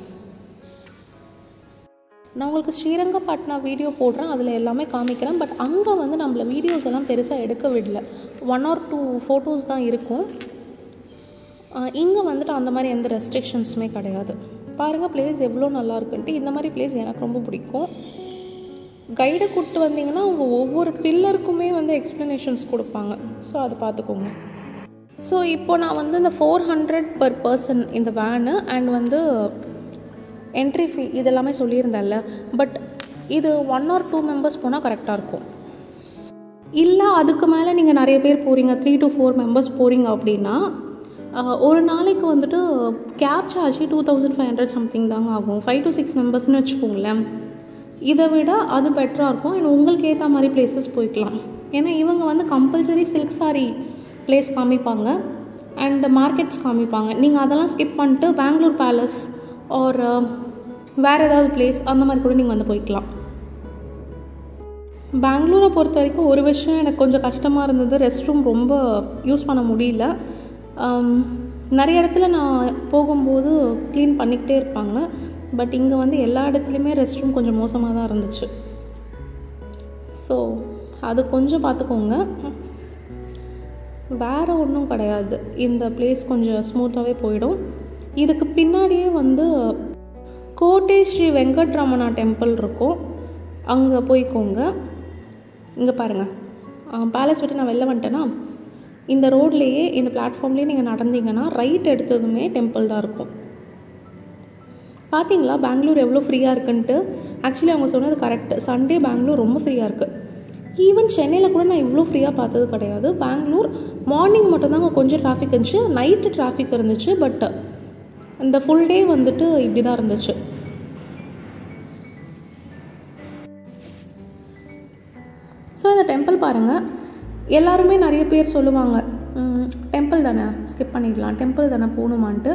நான் உங்களுக்கு ஸ்ரீரங்கப்பட்டினா வீடியோ போடுறேன், அதில் எல்லாமே காமிக்கிறேன். பட் அங்கே வந்து நம்மளை வீடியோஸ் எல்லாம் பெருசாக எடுக்க விடல. 1 or 2 ஃபோட்டோஸ் தான் இருக்கும். இங்கே வந்துட்டு அந்த மாதிரி எந்த ரெஸ்ட்ரிக்ஷன்ஸுமே கிடையாது. பாருங்கள் பிளேஸ் எவ்வளோ நல்லா இருக்குன்ட்டு. இந்த மாதிரி பிளேஸ் எனக்கு ரொம்ப பிடிக்கும். கைடை கூப்பிட்டு வந்தீங்கன்னா அவங்க ஒவ்வொரு பில்லருக்குமே வந்து எக்ஸ்ப்ளனேஷன்ஸ் கொடுப்பாங்க. ஸோ அதை பார்த்துக்கோங்க. ஸோ இப்போ நான் வந்து இந்த 400 per person இந்த வேனு அண்ட் வந்து என்ட்ரி ஃபீ இதெல்லாமே சொல்லியிருந்தேன்ல. பட் இது 1 or 2 members போனால் கரெக்டாக இருக்கும். இல்லை அதுக்கு மேலே நீங்கள் நிறைய பேர் போகிறீங்க, 3 to 4 members போகிறீங்க அப்படின்னா ஒரு நாளைக்கு வந்துட்டு கேப் சார்ஜ் 2500 சம்திங் தாங்க ஆகும். 5 to 6 members வச்சுக்கோங்களேன். இதை விட அது பெட்டராக இருக்கும். அண்ட் உங்களுக்கு ஏற்ற மாதிரி பிளேசஸ் போய்க்கலாம். ஏன்னா இவங்க வந்து கம்பல்சரி சில்க் சாரி பிளேஸ் காமிப்பாங்க அண்ட் மார்க்கெட்ஸ் காமிப்பாங்க. நீங்கள் அதெல்லாம் ஸ்கிப் பண்ணிட்டு பெங்களூர் பேலஸ் ஒரு வேறு ஏதாவது பிளேஸ் அந்த மாதிரி கூட நீங்கள் வந்து போய்க்கலாம். பெங்களூரை பொறுத்த வரைக்கும் ஒரு விஷயம் எனக்கு கொஞ்சம் கஷ்டமாக இருந்தது, ரெஸ்ட் ரூம் ரொம்ப யூஸ் பண்ண முடியல. நிறைய இடத்துல நான் போகும்போது க்ளீன் பண்ணிக்கிட்டே இருப்பாங்க. பட் இங்கே வந்து எல்லா இடத்துலையுமே ரெஸ்ட் ரூம் கொஞ்சம் மோசமாக தான் இருந்துச்சு. ஸோ அது கொஞ்சம் பார்த்துக்கோங்க. வேறு ஒன்றும் கிடையாது. இந்த பிளேஸ் கொஞ்சம் ஸ்மூத்தாகவே போயிடும். இதுக்கு பின்னாடியே வந்து கோட்டை ஸ்ரீ வெங்கட்ரமணா டெம்பிள் இருக்கும், அங்கே போய்க்கோங்க. இங்கே பாருங்கள், பேலஸ் விட்டு நான் வெளில வந்துட்டேன்னா இந்த ரோட்லேயே இந்த பிளாட்ஃபார்ம்லேயே நீங்கள் நடந்தீங்கன்னா ரைட் எடுத்ததுமே டெம்பிள் தான் இருக்கும். பார்த்தீங்களா பெங்களூர் எவ்வளோ ஃப்ரீயாக இருக்குன்ட்டு. ஆக்சுவலி அவங்க சொன்னது கரெக்ட். சண்டே பெங்களூர் ரொம்ப ஃப்ரீயாக இருக்குது. ஈவன் சென்னையில் கூட நான் இவ்வளோ ஃப்ரீயாக பார்த்தது கிடையாது. பெங்களூர் மார்னிங் மட்டும்தாங்க கொஞ்சம் டிராஃபிக் இருந்துச்சு, நைட்டு டிராஃபிக் இருந்துச்சு. பட் இந்த ஃபுல் டே வந்துட்டு இப்படி தான் இருந்துச்சு. ஸோ இந்த டெம்பிள் பாருங்கள், எல்லாருமே நிறைய பேர் சொல்லுவாங்க டெம்பிள் தானே ஸ்கிப் பண்ணிடலாம், டெம்பிள் தானே போகணுமான்ட்டு.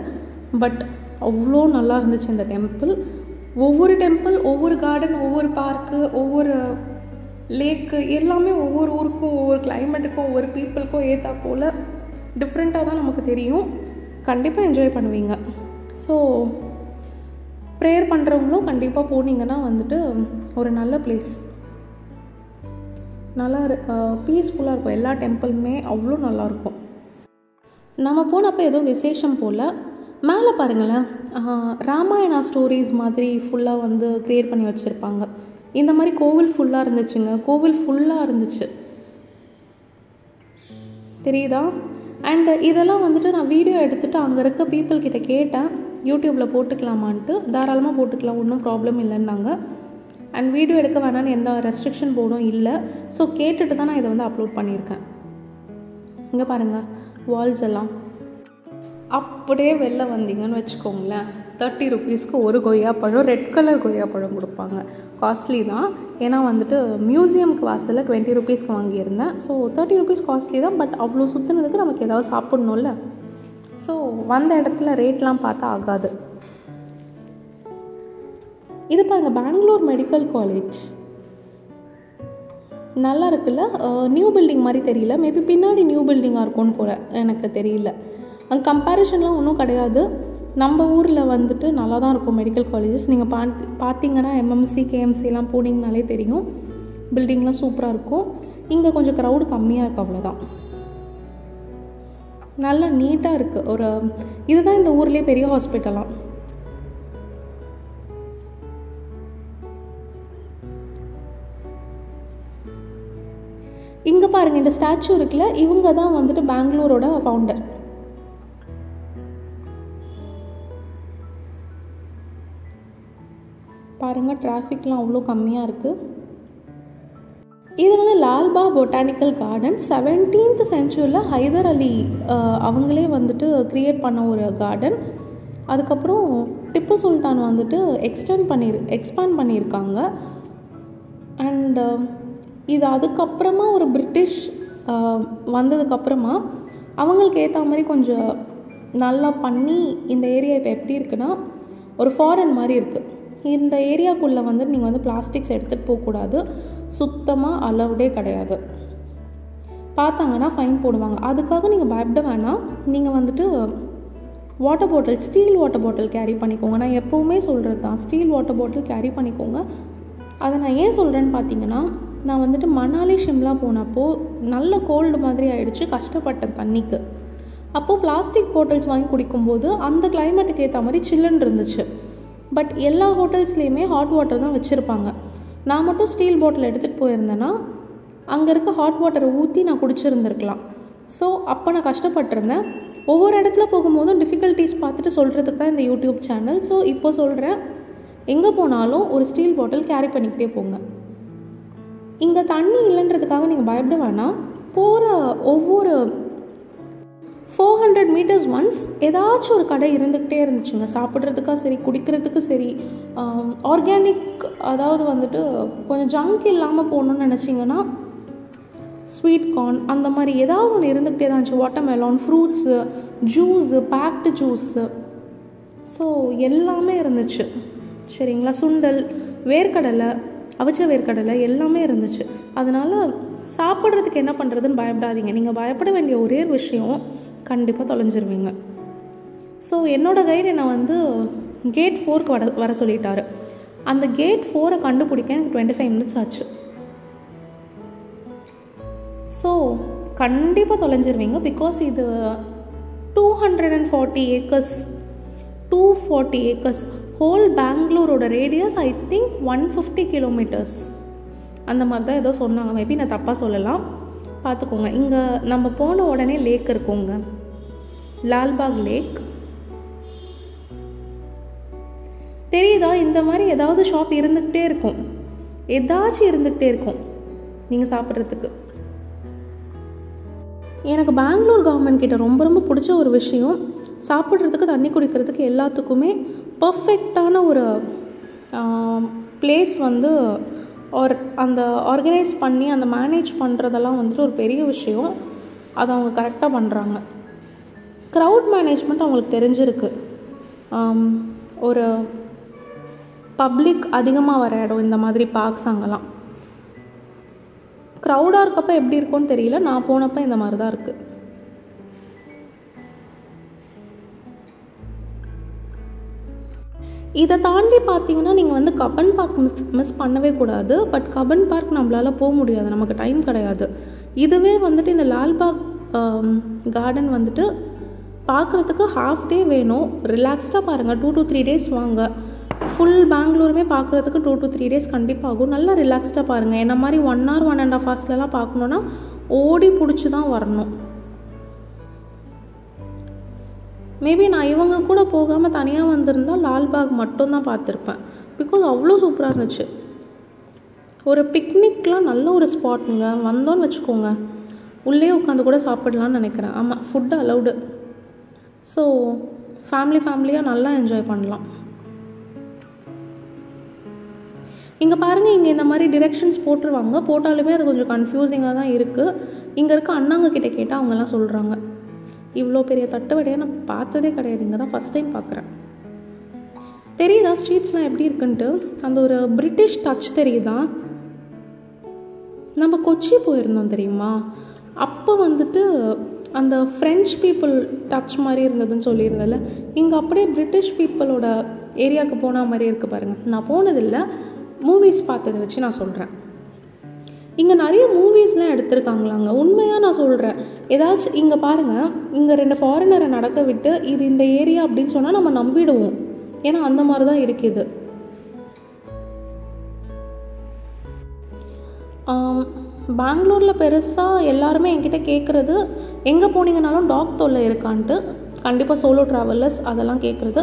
பட் அவ்வளோ நல்லா இருந்துச்சு இந்த டெம்பிள். ஒவ்வொரு டெம்பிள், ஒவ்வொரு கார்டன், ஒவ்வொரு பார்க்கு, ஒவ்வொரு லேக்கு, எல்லாமே ஒவ்வொரு ஊருக்கும், ஒவ்வொரு கிளைமேட்டுக்கும், ஒவ்வொரு பீப்புளுக்கும் ஏற்றா போல் டிஃப்ரெண்ட்டாக தான் நமக்கு தெரியும். கண்டிப்பாக என்ஜாய் பண்ணுவீங்க. ஸோ ப்ரேயர் பண்ணுறவங்களும் கண்டிப்பாக போனீங்கன்னா வந்துட்டு ஒரு நல்ல பிளேஸ், நல்லா பீஸ்ஃபுல்லாக இருக்கும். எல்லா டெம்பிளுமே அவ்வளோ நல்லாயிருக்கும். நம்ம போனப்போ ஏதோ விசேஷம் போல். மேலே பாருங்களேன், ராமாயணா ஸ்டோரிஸ் மாதிரி ஃபுல்லாக வந்து க்ரியேட் பண்ணி வச்சுருப்பாங்க. இந்த மாதிரி கோவில் ஃபுல்லாக இருந்துச்சுங்க, கோவில் ஃபுல்லாக இருந்துச்சு, தெரியுதா? அண்டு இதெல்லாம் வந்துட்டு நான் வீடியோ எடுத்துகிட்டு அங்கே இருக்க பீப்புள்கிட்ட கேட்டேன், யூடியூப்பில் போட்டுக்கலாமான்ட்டு. தாராளமாக போட்டுக்கலாம், ஒன்றும் ப்ராப்ளம் இல்லைன்னாங்க. அண்ட் வீடியோ எடுக்க வேணான்னு எந்த ரெஸ்ட்ரிக்ஷன் போர்டும் இல்லை. ஸோ கேட்டுட்டு தான் நான் இதை வந்து அப்லோட் பண்ணியிருக்கேன். இங்கே பாருங்கள் வால்ஸ் எல்லாம். அப்படியே வெளில வந்தீங்கன்னு வச்சுக்கோங்களேன், 30 rupeesக்கு ஒரு கொய்யாப்பழம், ரெட் கலர் கொய்யாப்பழம் கொடுப்பாங்க. காஸ்ட்லி தான், ஏன்னா வந்துட்டு மியூசியமுக்கு வாசலில் 20 rupeesக்கு வாங்கியிருந்தேன். ஸோ 30 rupees காஸ்ட்லி தான். பட் அவ்வளோ சுற்றுனதுக்கு நமக்கு ஏதாவது சாப்பிட்ணும்ல. ஸோ வந்த இடத்துல ரேட்லாம் பார்த்தா ஆகாது. இது பாருங்கள், பெங்களூர் மெடிக்கல் காலேஜ் நல்லா இருக்குல்ல. நியூ பில்டிங் மாதிரி தெரியல, மேபி பின்னாடி நியூ பில்டிங்காக இருக்கும்னு கூட எனக்கு தெரியல. அங்கே கம்பேரிஷன்லாம் ஒன்றும் கிடையாது. நம்ம ஊரில் வந்துட்டு நல்லா தான் இருக்கும் மெடிக்கல் காலேஜஸ். நீங்கள் பார்த்தீங்கன்னா எம்எம்சி கேஎம்சிலாம் போனீங்கனாலே தெரியும், பில்டிங்லாம் சூப்பராக இருக்கும். இங்கே கொஞ்சம் க்ரௌடு கம்மியாக இருக்குது, அவ்வளோதான். நல்லா நீட்டாக இருக்குது. இதுதான் இந்த ஊர்லேயே பெரிய ஹாஸ்பிட்டலாம். இங்கே பாருங்கள், இந்த ஸ்டாச்சு இருக்குல்ல, இவங்க தான் வந்துட்டு பெங்களூரோட ஃபவுண்டர். பாருங்கள், டிராஃபிக்லாம் அவ்வளோ கம்மியாக இருக்குது. இது வந்து லால்பாக் பொட்டானிக்கல் கார்டன். 17th centuryல ஹைதர் அலி அவங்களே வந்துட்டு க்ரியேட் பண்ண ஒரு கார்டன். அதுக்கப்புறம் டிப்பு சுல்தான் வந்துட்டு எக்ஸ்பேண்ட் பண்ணியிருக்காங்க. அண்டு இது அதுக்கப்புறமா ஒரு பிரிட்டிஷ் வந்ததுக்கப்புறமா அவங்களுக்கு ஏற்ற மாதிரி கொஞ்சம் நல்லா பண்ணி இந்த ஏரியா இப்போ எப்படி இருக்குன்னா ஒரு ஃபாரின் மாதிரி இருக்குது. இந்த ஏரியாக்குள்ளே வந்து நீங்கள் வந்து பிளாஸ்டிக்ஸ் எடுத்துகிட்டு போகக்கூடாது, சுத்தமாக அலவுடே கிடையாது. பார்த்தாங்கன்னா ஃபைன் போடுவாங்க. அதுக்காக நீங்கள் பயப்பட வேணாம். நீங்கள் வந்துட்டு water bottle, steel water bottle carry பண்ணிக்கோங்க. நான் எப்போவுமே சொல்கிறது தான், ஸ்டீல் வாட்டர் பாட்டில் கேரி பண்ணிக்கோங்க. அதை நான் ஏன் சொல்கிறேன்னு பார்த்தீங்கன்னா, நான் வந்துட்டு மணாலி ஷிம்லா போனப்போ நல்ல கோல்டு மாதிரி ஆகிடுச்சு, கஷ்டப்பட்டேன் தண்ணிக்கு. அப்போது பிளாஸ்டிக் பாட்டில்ஸ் வாங்கி குடிக்கும்போது அந்த கிளைமேட்டுக்கு ஏற்ற மாதிரி சில்லுன்னு இருந்துச்சு. பட் எல்லா ஹோட்டல்ஸ்லேயுமே ஹாட் வாட்டர் தான் வச்சுருப்பாங்க. நான் மட்டும் ஸ்டீல் பாட்டில் எடுத்துகிட்டு போயிருந்தேன்னா அங்கே இருக்க ஹாட் வாட்டரை ஊற்றி நான் குடிச்சிருந்துருக்கலாம். ஸோ அப்போ நான் கஷ்டப்பட்டிருந்தேன். ஒவ்வொரு இடத்துல போகும்போதும் டிஃபிகல்ட்டிஸ் பார்த்துட்டு சொல்கிறதுக்கு தான் இந்த யூடியூப் சேனல். ஸோ இப்போ சொல்கிறேன், எங்கே போனாலும் ஒரு ஸ்டீல் பாட்டில் கேரி பண்ணிக்கிட்டே போங்க. இங்கே தண்ணி இல்லைன்றதுக்காக நீங்கள் பயப்பட வேணாம். போகிற ஒவ்வொரு 400 meters ஒன்ஸ் ஏதாச்சும் ஒரு கடை இருந்துக்கிட்டே இருந்துச்சுங்க. சாப்பிட்றதுக்காக சரி, குடிக்கிறதுக்கு சரி, ஆர்கானிக், அதாவது வந்துட்டு கொஞ்சம் ஜங்க் இல்லாமல் போகணுன்னு நினச்சிங்கன்னா ஸ்வீட் கார்ன் அந்த மாதிரி ஏதாவது ஒன்று இருந்துக்கிட்டே தான் இருந்துச்சு. Watermelon, fruits, juice, baked juice, so எல்லாமே இருந்துச்சு. சரிங்களா? சுண்டல், வேர்க்கடலை, அவிச்ச வேர்க்கடலை எல்லாமே இருந்துச்சு. அதனால் சாப்பிட்றதுக்கு என்ன பண்ணுறதுன்னு பயப்படாதீங்க. நீங்கள் பயப்பட வேண்டிய ஒரே விஷயம், கண்டிப்பாக தொலைஞ்சிருவீங்க. ஸோ என்னோடய கைடு என்னை வந்து கேட் 4க்கு வர சொல்லிட்டாரு. அந்த கேட் 4 கண்டுபிடிக்க எனக்கு 25 minutes ஆச்சு. ஸோ கண்டிப்பாக தொலைஞ்சிருவீங்க. பிகாஸ் இது 240 ஏக்கர்ஸ், 240 ஏக்கர்ஸ். ஹோல் பெங்களூரோட ரேடியஸ் ஐ திங்க் 150 கிலோமீட்டர்ஸ் அந்த மாதிரி தான் ஏதோ சொன்னாங்க. மேபி நான் தப்பாக சொல்லலாம், பார்த்துக்கோங்க. இங்கே நம்ம போன உடனே லேக் இருக்குங்க, லால்பாக் லேக். தெரியுதா? இந்த மாதிரி ஏதாவது ஷாப் இருந்துக்கிட்டே இருக்கும், ஏதாச்சும் இருந்துக்கிட்டே இருக்கும் நீங்கள் சாப்பிட்றதுக்கு. எனக்கு பெங்களூர் கவர்மெண்ட் கிட்ட ரொம்ப ரொம்ப பிடிச்ச ஒரு விஷயம், சாப்பிட்றதுக்கு, தண்ணி குடிக்கிறதுக்கு எல்லாத்துக்குமே பர்ஃபெக்டான ஒரு பிளேஸ் வந்து அந்த ஆர்கனைஸ் பண்ணி அந்த மேனேஜ் பண்ணுறதெல்லாம் வந்துட்டு ஒரு பெரிய விஷயம். அதை அவங்க கரெக்டாக பண்ணுறாங்க. க்ரௌட் மேனேஜ்மெண்ட் அவங்களுக்கு தெரிஞ்சிருக்கு. ஒரு பப்ளிக் அதிகமாக வர இடம், இந்த மாதிரி பார்க்ஸ் அங்கெல்லாம் க்ரௌடாக இருக்கப்போ எப்படி இருக்கும்னு தெரியல, நான் போனப்போ இந்த மாதிரி தான் இருக்குது. இதை தாண்டி பார்த்தீங்கன்னா நீங்கள் வந்து கப்பன் பார்க் மிஸ் பண்ணவே கூடாது. பட் கப்பன் பார்க் நம்மளால் போக முடியாது, நமக்கு டைம் கிடையாது. இதுவே வந்துட்டு இந்த லால்பாக் கார்டன் வந்துட்டு பார்க்குறதுக்கு ஹாஃப் டே வேணும். ரிலாக்ஸ்டாக பாருங்கள், 2 to 3 days வாங்க. ஃபுல் பெங்களூருமே பார்க்குறதுக்கு 2 to 3 days கண்டிப்பாக ஆகும். நல்லா ரிலாக்ஸ்டாக பாருங்கள். என்ன மாதிரி 1 hour 1.5 hours பார்க்கணுன்னா ஓடி பிடிச்சி தான் வரணும். மேபி நான் இவங்க கூட போகாமல் தனியாக வந்திருந்தால் லால்பாக் மட்டும்தான் பார்த்துருப்பேன். பிகாஸ் அவ்வளோ சூப்பராக இருந்துச்சு. ஒரு பிக்னிக்லாம் நல்ல ஒரு ஸ்பாட்டுங்க. வந்தோன்னு வச்சுக்கோங்க, உள்ளே உட்காந்து கூட சாப்பிடலான்னு நினைக்கிறேன். ஆமாம், ஃபுட்டு அலவுடு. ஸோ ஃபேமிலியாக நல்லா என்ஜாய் பண்ணலாம். இங்கே பாருங்கள், இங்கே இந்த மாதிரி டிரெக்ஷன்ஸ் போட்டுருவாங்க. போட்டாலுமே அது கொஞ்சம் கன்ஃபியூசிங்காக தான் இருக்குது. இங்கே இருக்க அண்ணாங்க கிட்டே கேட்டால் அவங்கெல்லாம் சொல்கிறாங்க. இவ்வளோ பெரிய தட்டு வடையாக நான் பார்த்ததே கிடையாது, இங்கே தான் ஃபஸ்ட் டைம் பார்க்குறேன். தெரியுதா ஸ்ட்ரீட்ஸ்லாம் எப்படி இருக்குன்ட்டு? அந்த ஒரு பிரிட்டிஷ் டச் தெரியுதா? நம்ம கொச்சி போயிருந்தோம் தெரியுமா, அப்போ வந்துட்டு அந்த ஃப்ரெஞ்ச் பீப்புள் டச் மாதிரி இருந்ததுன்னு சொல்லியிருந்தேன்ல, இங்கே அப்படியே பிரிட்டிஷ் பீப்புளோட ஏரியாவுக்கு போன மாதிரி இருக்குது பாருங்கள். நான் போனதில்லை, மூவிஸ் பார்த்ததை வச்சு நான் சொல்கிறேன். இங்கே நிறைய மூவிஸ்லாம் எடுத்திருக்காங்களாங்க. உண்மையாக நான் சொல்கிறேன். ஏதாச்சும் இங்கே பாருங்கள், இங்கே 2 ஃபாரினரை நடக்க விட்டு இது இந்த ஏரியா அப்படின்னு சொன்னால் நம்ம நம்பிடுவோம். ஏன்னா அந்த மாதிரி தான் இருக்குது. பெங்களூரில் பெருசாக எல்லாருமே என்கிட்ட கேட்குறது, எங்கே போனீங்கனாலும் டாக் தொல்லை இருக்கான்ட்டு. கண்டிப்பாக சோலோ ட்ராவலர்ஸ் அதெல்லாம் கேட்குறது.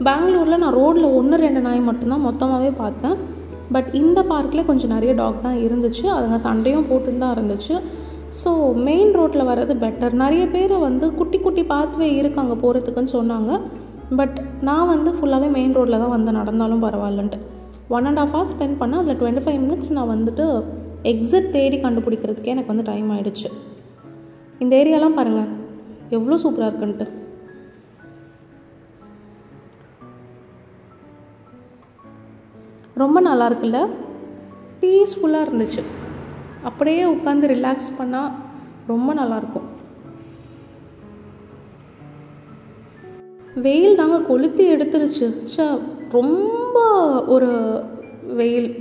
பெங்களூரில் நான் ரோட்டில் 1-2 நாய் மட்டும்தான் மொத்தமாகவே பார்த்தேன். பட் இந்த பார்க்கில் கொஞ்சம் நிறைய டாக் தான் இருந்துச்சு. அதுங்க சண்டையும் போட்டுன்னு தான் இருந்துச்சு. ஸோ மெயின் ரோட்டில் வர்றது பெட்டர். நிறைய பேர் வந்து குட்டி குட்டி பாத்வே இருக்குது அங்கே போகிறதுக்குன்னு சொன்னாங்க. பட் நான் வந்து ஃபுல்லாகவே மெயின் ரோட்டில் தான் வந்து நடந்தாலும் பரவாயில்லன்ட்டு 1.5 hours ஸ்பெண்ட் பண்ணேன். அதில் 25 minutes நான் வந்துட்டு எக்ஸிட் தேடி கண்டுபிடிக்கிறதுக்கே எனக்கு வந்து டைம் ஆகிடுச்சு. இந்த ஏரியாலாம் பாருங்கள் எவ்வளோ சூப்பராக இருக்குன்ட்டு. ரொம்ப நல்லா இருக்குல்ல, பீஸ்ஃபுல்லாக இருந்துச்சு. அப்படியே உட்காந்து ரிலாக்ஸ் பண்ணால் ரொம்ப நல்லாயிருக்கும். வெயில் தாங்க கொளுத்தி எடுத்துருச்சு. ரொம்ப ஒரு வெயில்.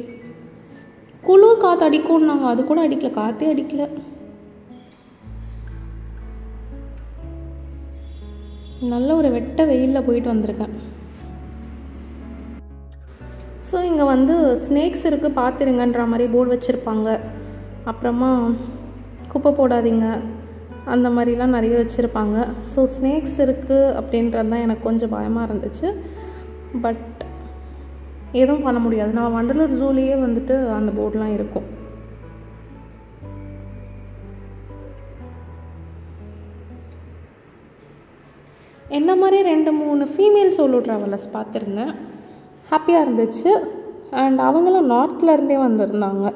குளிர் காற்று அடிக்கும்னாங்க, அது கூட அடிக்கல, காற்றே அடிக்கல. நல்ல ஒரு வெட்ட வெயிலில் போயிட்டு வந்திருக்கேன். ஸோ இங்கே வந்து ஸ்னேக்ஸ் இருக்குது பார்த்துருங்கன்ற மாதிரி போர்டு வச்சுருப்பாங்க. அப்புறமா குப்பை போடாதீங்க அந்த மாதிரிலாம் நிறைய வச்சுருப்பாங்க. ஸோ ஸ்னேக்ஸ் இருக்குது அப்படின்றது தான் எனக்கு கொஞ்சம் பயமாக இருந்துச்சு. பட் எதுவும் பண்ண முடியாது. நம்ம வண்டலூர் ஜூலேயே வந்துட்டு அந்த போர்டெலாம் இருக்கும். என்ன மாதிரி 2-3 ஃபீமேல் சோலோ ட்ராவலர்ஸ் பார்த்துருந்தேன். ஹாப்பியாக இருந்துச்சு. அண்ட் அவங்களும் நார்த்லேருந்தே வந்திருந்தாங்க.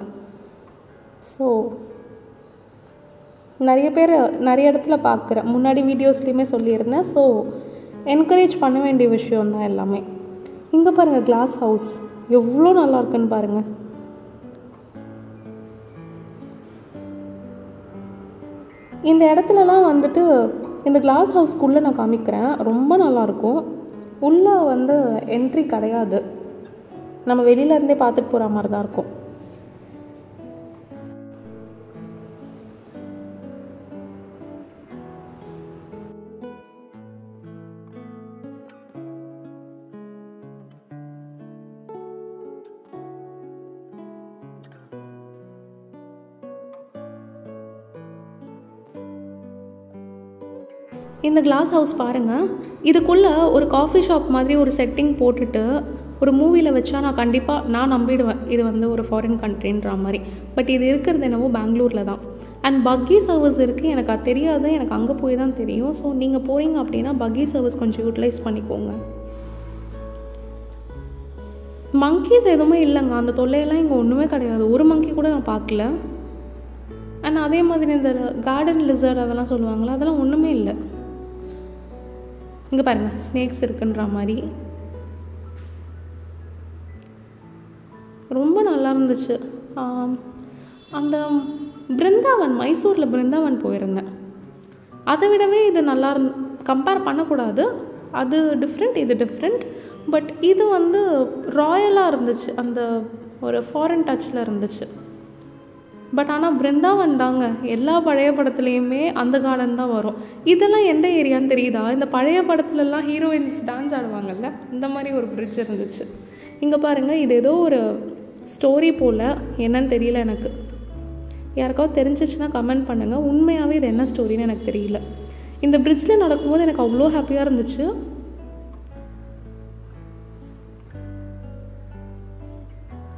ஸோ நிறைய பேர் நிறைய இடத்துல பார்க்குறேன், முன்னாடி வீடியோஸ்லேயுமே சொல்லியிருந்தேன். ஸோ என்கரேஜ் பண்ண வேண்டிய விஷயந்தான் எல்லாமே. இங்கே பாருங்கள் கிளாஸ் ஹவுஸ் எவ்வளோ நல்லா இருக்குன்னு பாருங்கள். இந்த இடத்துலலாம் வந்துட்டு இந்த கிளாஸ் ஹவுஸ்க்குள்ளே நான் காமிக்கிறேன், ரொம்ப நல்லாயிருக்கும். உள்ளே வந்து என்ட்ரி கிடையாது, நம்ம வெளியிலேருந்தே பார்த்துட்டு போகிற மாதிரி தான் இருக்கும். இந்த கிளாஸ் ஹவுஸ் பாருங்கள், இதுக்குள்ளே ஒரு காஃபி ஷாப் மாதிரி ஒரு செட்டிங் போட்டுட்டு ஒரு மூவியில் வச்சா நான் நம்பிடுவேன் இது வந்து ஒரு ஃபாரின் கண்ட்ரின்ற மாதிரி. பட் இது இருக்கிறது என்னவோ பெங்களூரில் தான். அண்ட் பக்கி சர்வீஸ் இருக்குது. எனக்கு அது தெரியாது, எனக்கு அங்கே போய் தான் தெரியும். ஸோ நீங்கள் போகிறீங்க அப்படின்னா பக்கி சர்வீஸ் கொஞ்சம் யூட்டிலைஸ் பண்ணிக்கோங்க. மங்கீஸ் எதுவுமே இல்லைங்க, அந்த தொல்லையெல்லாம் இங்கே ஒன்றுமே கிடையாது. ஒரு மங்கி கூட நான் பார்க்கல. அண்ட் அதே மாதிரி இந்த கார்டன் லிசர்ட் அதெல்லாம் சொல்லுவாங்களா, அதெல்லாம் ஒன்றுமே இல்லை. இங்கே பாருங்கள், ஸ்னேக்ஸ் இருக்குன்ற மாதிரி ரொம்ப நல்லா இருந்துச்சு. அந்த பிருந்தாவன், மைசூரில் பிருந்தாவன் போயிருந்தேன். அதை விடவே இது நல்லா கம்பேர் பண்ணக்கூடாது. அது டிஃப்ரெண்ட், இது டிஃப்ரெண்ட். பட் இது வந்து ராயலாக இருந்துச்சு, அந்த ஒரு ஃபாரின் டச்சில் இருந்துச்சு. பட் ஆனால் பிருந்தாவன் தாங்க, எல்லா பழைய படத்துலேயுமே அந்த கார்டன் தான் வரும். இதெல்லாம் எந்த ஏரியான்னு தெரியுதா? இந்த பழைய படத்துலலாம் ஹீரோயின்ஸ் டான்ஸ் ஆடுவாங்கல்ல, இந்த மாதிரி ஒரு பிரிட்ஜ் இருந்துச்சு. இங்கே பாருங்கள், இது ஏதோ ஒரு ஸ்டோரி போல், என்னன்னு தெரியல எனக்கு. யாருக்காவது தெரிஞ்சிச்சுன்னா கமெண்ட் பண்ணுங்கள். உண்மையாகவே இது என்ன ஸ்டோரின்னு எனக்கு தெரியல. இந்த பிரிட்ஜில் நடக்கும்போது எனக்கு அவ்வளோ ஹாப்பியாக இருந்துச்சு.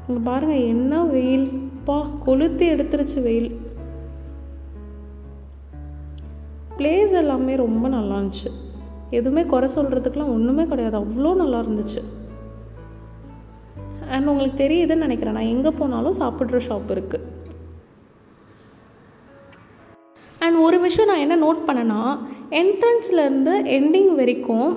இங்கே பாருங்கள், என்ன வெயில் பா, கொளுத்தி எடுத்துருச்சு வெயில். பிளேஸ் எல்லாமே ரொம்ப நல்லா இருந்துச்சு. எதுவுமே குறை சொல்கிறதுக்கெலாம் ஒன்றுமே கிடையாது, அவ்வளோ நல்லா இருந்துச்சு. அண்ட் உங்களுக்கு தெரியுதுன்னு நினைக்கிறேன், நான் எங்கே போனாலும் சாப்பிட்ற ஷாப் இருக்குது. அண்ட் ஒரு விஷயம் நான் என்ன நோட் பண்ணேன்னா, என்ட்ரன்ஸ்லேருந்து எண்டிங் வரைக்கும்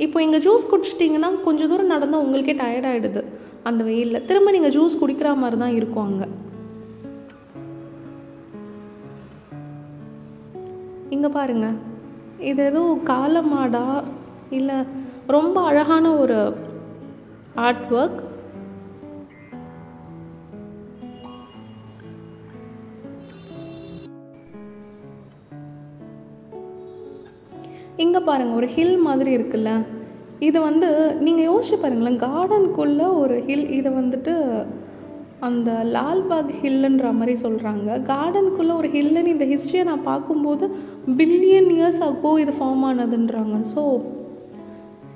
இப்போ இங்கே ஜூஸ் குடிச்சிட்டிங்கன்னா கொஞ்சம் தூரம் நடந்தால் உங்களுக்கே டயர்டாகிடுது அந்த வெயிலில். திரும்ப நீங்கள் ஜூஸ் குடிக்கிற மாதிரி தான் இருக்கும் அங்கே. இங்கே பாருங்கள், இது ஏதோ காலமாடா இல்லை ரொம்ப அழகான ஒரு ஆர்ட் ஒர்க். இங்கே பாருங்கள், ஒரு ஹில் மாதிரி இருக்குல்ல, இது வந்து நீங்கள் யோசிச்சு பாருங்களேன், கார்டனுக்குள்ளே ஒரு ஹில். இதை வந்துட்டு அந்த லால்பாக் ஹில்லுன்ற மாதிரி சொல்கிறாங்க. கார்டனுக்குள்ளே ஒரு ஹில்லுன்னு இந்த ஹிஸ்ட்ரியை நான் பார்க்கும்போது பில்லியன் இயர்ஸ் ஆகோ இது ஃபார்ம் ஆனதுன்றாங்க. ஸோ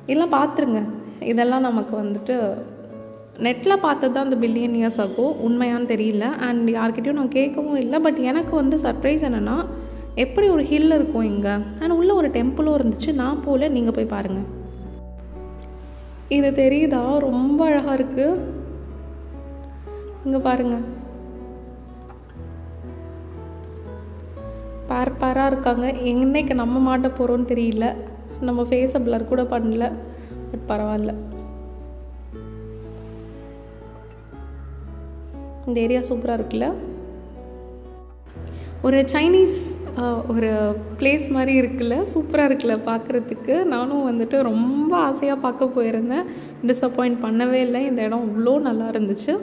இதெல்லாம் பார்த்துருங்க, இதெல்லாம் நமக்கு வந்துட்டு நெட்டில் பார்த்தது தான் அந்த பில்லியன் இயர்ஸ் ஆகோ, உண்மையான்னு தெரியல. அண்ட் யார்கிட்டையும் நான் கேட்கவும் இல்லை. பட் எனக்கு வந்து சர்ப்ரைஸ் என்னென்னா, எப்படி ஒரு ஹில் இருக்கும் இங்கே, அண்ட் உள்ளே ஒரு டெம்பிளும் இருந்துச்சு. நான் போல, நீங்கள் போய் பாருங்கள். இது தெரியுதா? ரொம்ப அழகாக இருக்குது. இங்கே பாருங்கள், பேராக இருக்காங்க. என்னைக்கு நம்ம மாட்ட போகிறோன்னு தெரியல. நம்ம ஃபேஸை பிளர் கூட பண்ணல, பட் பரவாயில்ல. இந்த ஏரியா சூப்பராக இருக்குல்ல, ஒரு சைனீஸ் ஒரு பிளேஸ் மாதிரி இருக்குல்ல, சூப்பராக இருக்குல்ல பார்க்குறதுக்கு. நானும் வந்துட்டு ரொம்ப ஆசையாக பார்க்க போயிருந்தேன், டிஸப்பாயிண்ட் பண்ணவே இல்லை. இந்த இடம் அவ்வளோ நல்லா இருந்துச்சு.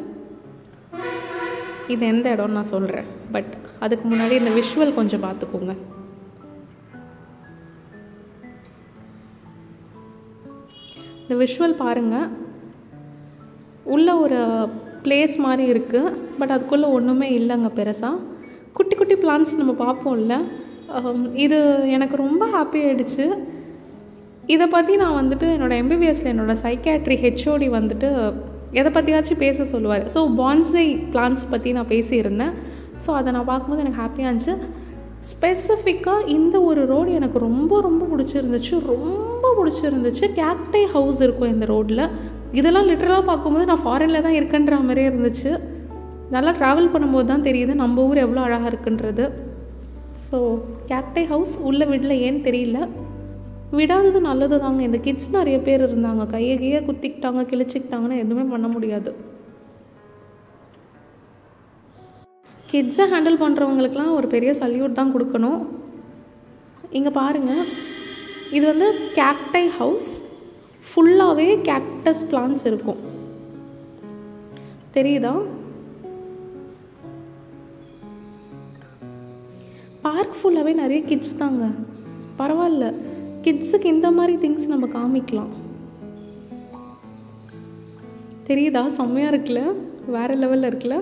இது எந்த இடம்னு நான் சொல்கிறேன், பட் அதுக்கு முன்னாடி இந்த விஷுவல் கொஞ்சம் பார்த்துக்கோங்க. இந்த விஷுவல் பாருங்கள், உள்ள ஒரு பிளேஸ் மாதிரி இருக்குது. பட் அதுக்குள்ளே ஒன்றுமே இல்லைங்க பெருசாக. குட்டி குட்டி பிளான்ஸ் நம்ம பார்ப்போம்ல, இது எனக்கு ரொம்ப ஹாப்பி ஆகிடுச்சு. இதை பற்றி நான் வந்துட்டு என்னோடய எம்பிபிஎஸ்சில் என்னோடய சைக்காட்ரி ஹெச்ஓடி வந்துட்டு எதை பற்றியாச்சும் பேச சொல்லுவார். ஸோ பான்சை பிளான்ஸ் பற்றி நான் பேசியிருந்தேன். ஸோ அதை நான் பார்க்கும்போது எனக்கு ஹாப்பியாக இருந்துச்சு. ஸ்பெசிஃபிக்காக இந்த ஒரு ரோடு எனக்கு ரொம்ப ரொம்ப பிடிச்சிருந்துச்சு. கேக்டை ஹவுஸ் இருக்கும் இந்த ரோட்டில். இதெல்லாம் லிட்டரலாக பார்க்கும்போது நான் ஃபாரினில் தான் இருக்கேன்ற மாதிரியே இருந்துச்சு. நல்லா ட்ராவல் பண்ணும்போது தான் தெரியுது நம்ம ஊர் எவ்வளோ அழகாக இருக்குன்றது. ஸோ கேக்டை ஹவுஸ் உள்ளே விடல, ஏன்னு தெரியல. விடாதது நல்லது தாங்க. இந்த கிட்ஸ் நிறைய பேர் இருந்தாங்க, கையை குத்திக்கிட்டாங்க, கிழிச்சிக்கிட்டாங்கன்னா எதுவுமே பண்ண முடியாது. கிட்ஸை ஹேண்டில் பண்ணுறவங்களுக்கெலாம் ஒரு பெரிய சல்யூட் தான் கொடுக்கணும். இங்கே பாருங்கள், இது வந்து கேக்டை ஹவுஸ். ஃபுல்லாகவே கேக்டஸ் பிளான்ஸ் இருக்கும், தெரியுதா? பார்க் ஃபுல்லாகவே நிறைய கிட்ஸ் தாங்க. பரவாயில்ல, கிட்ஸுக்கு இந்த மாதிரி திங்ஸ் நம்ம காமிக்கலாம். தெரியுதா? செம்மையாக இருக்குல்ல, வேறு லெவலில் இருக்குல்ல.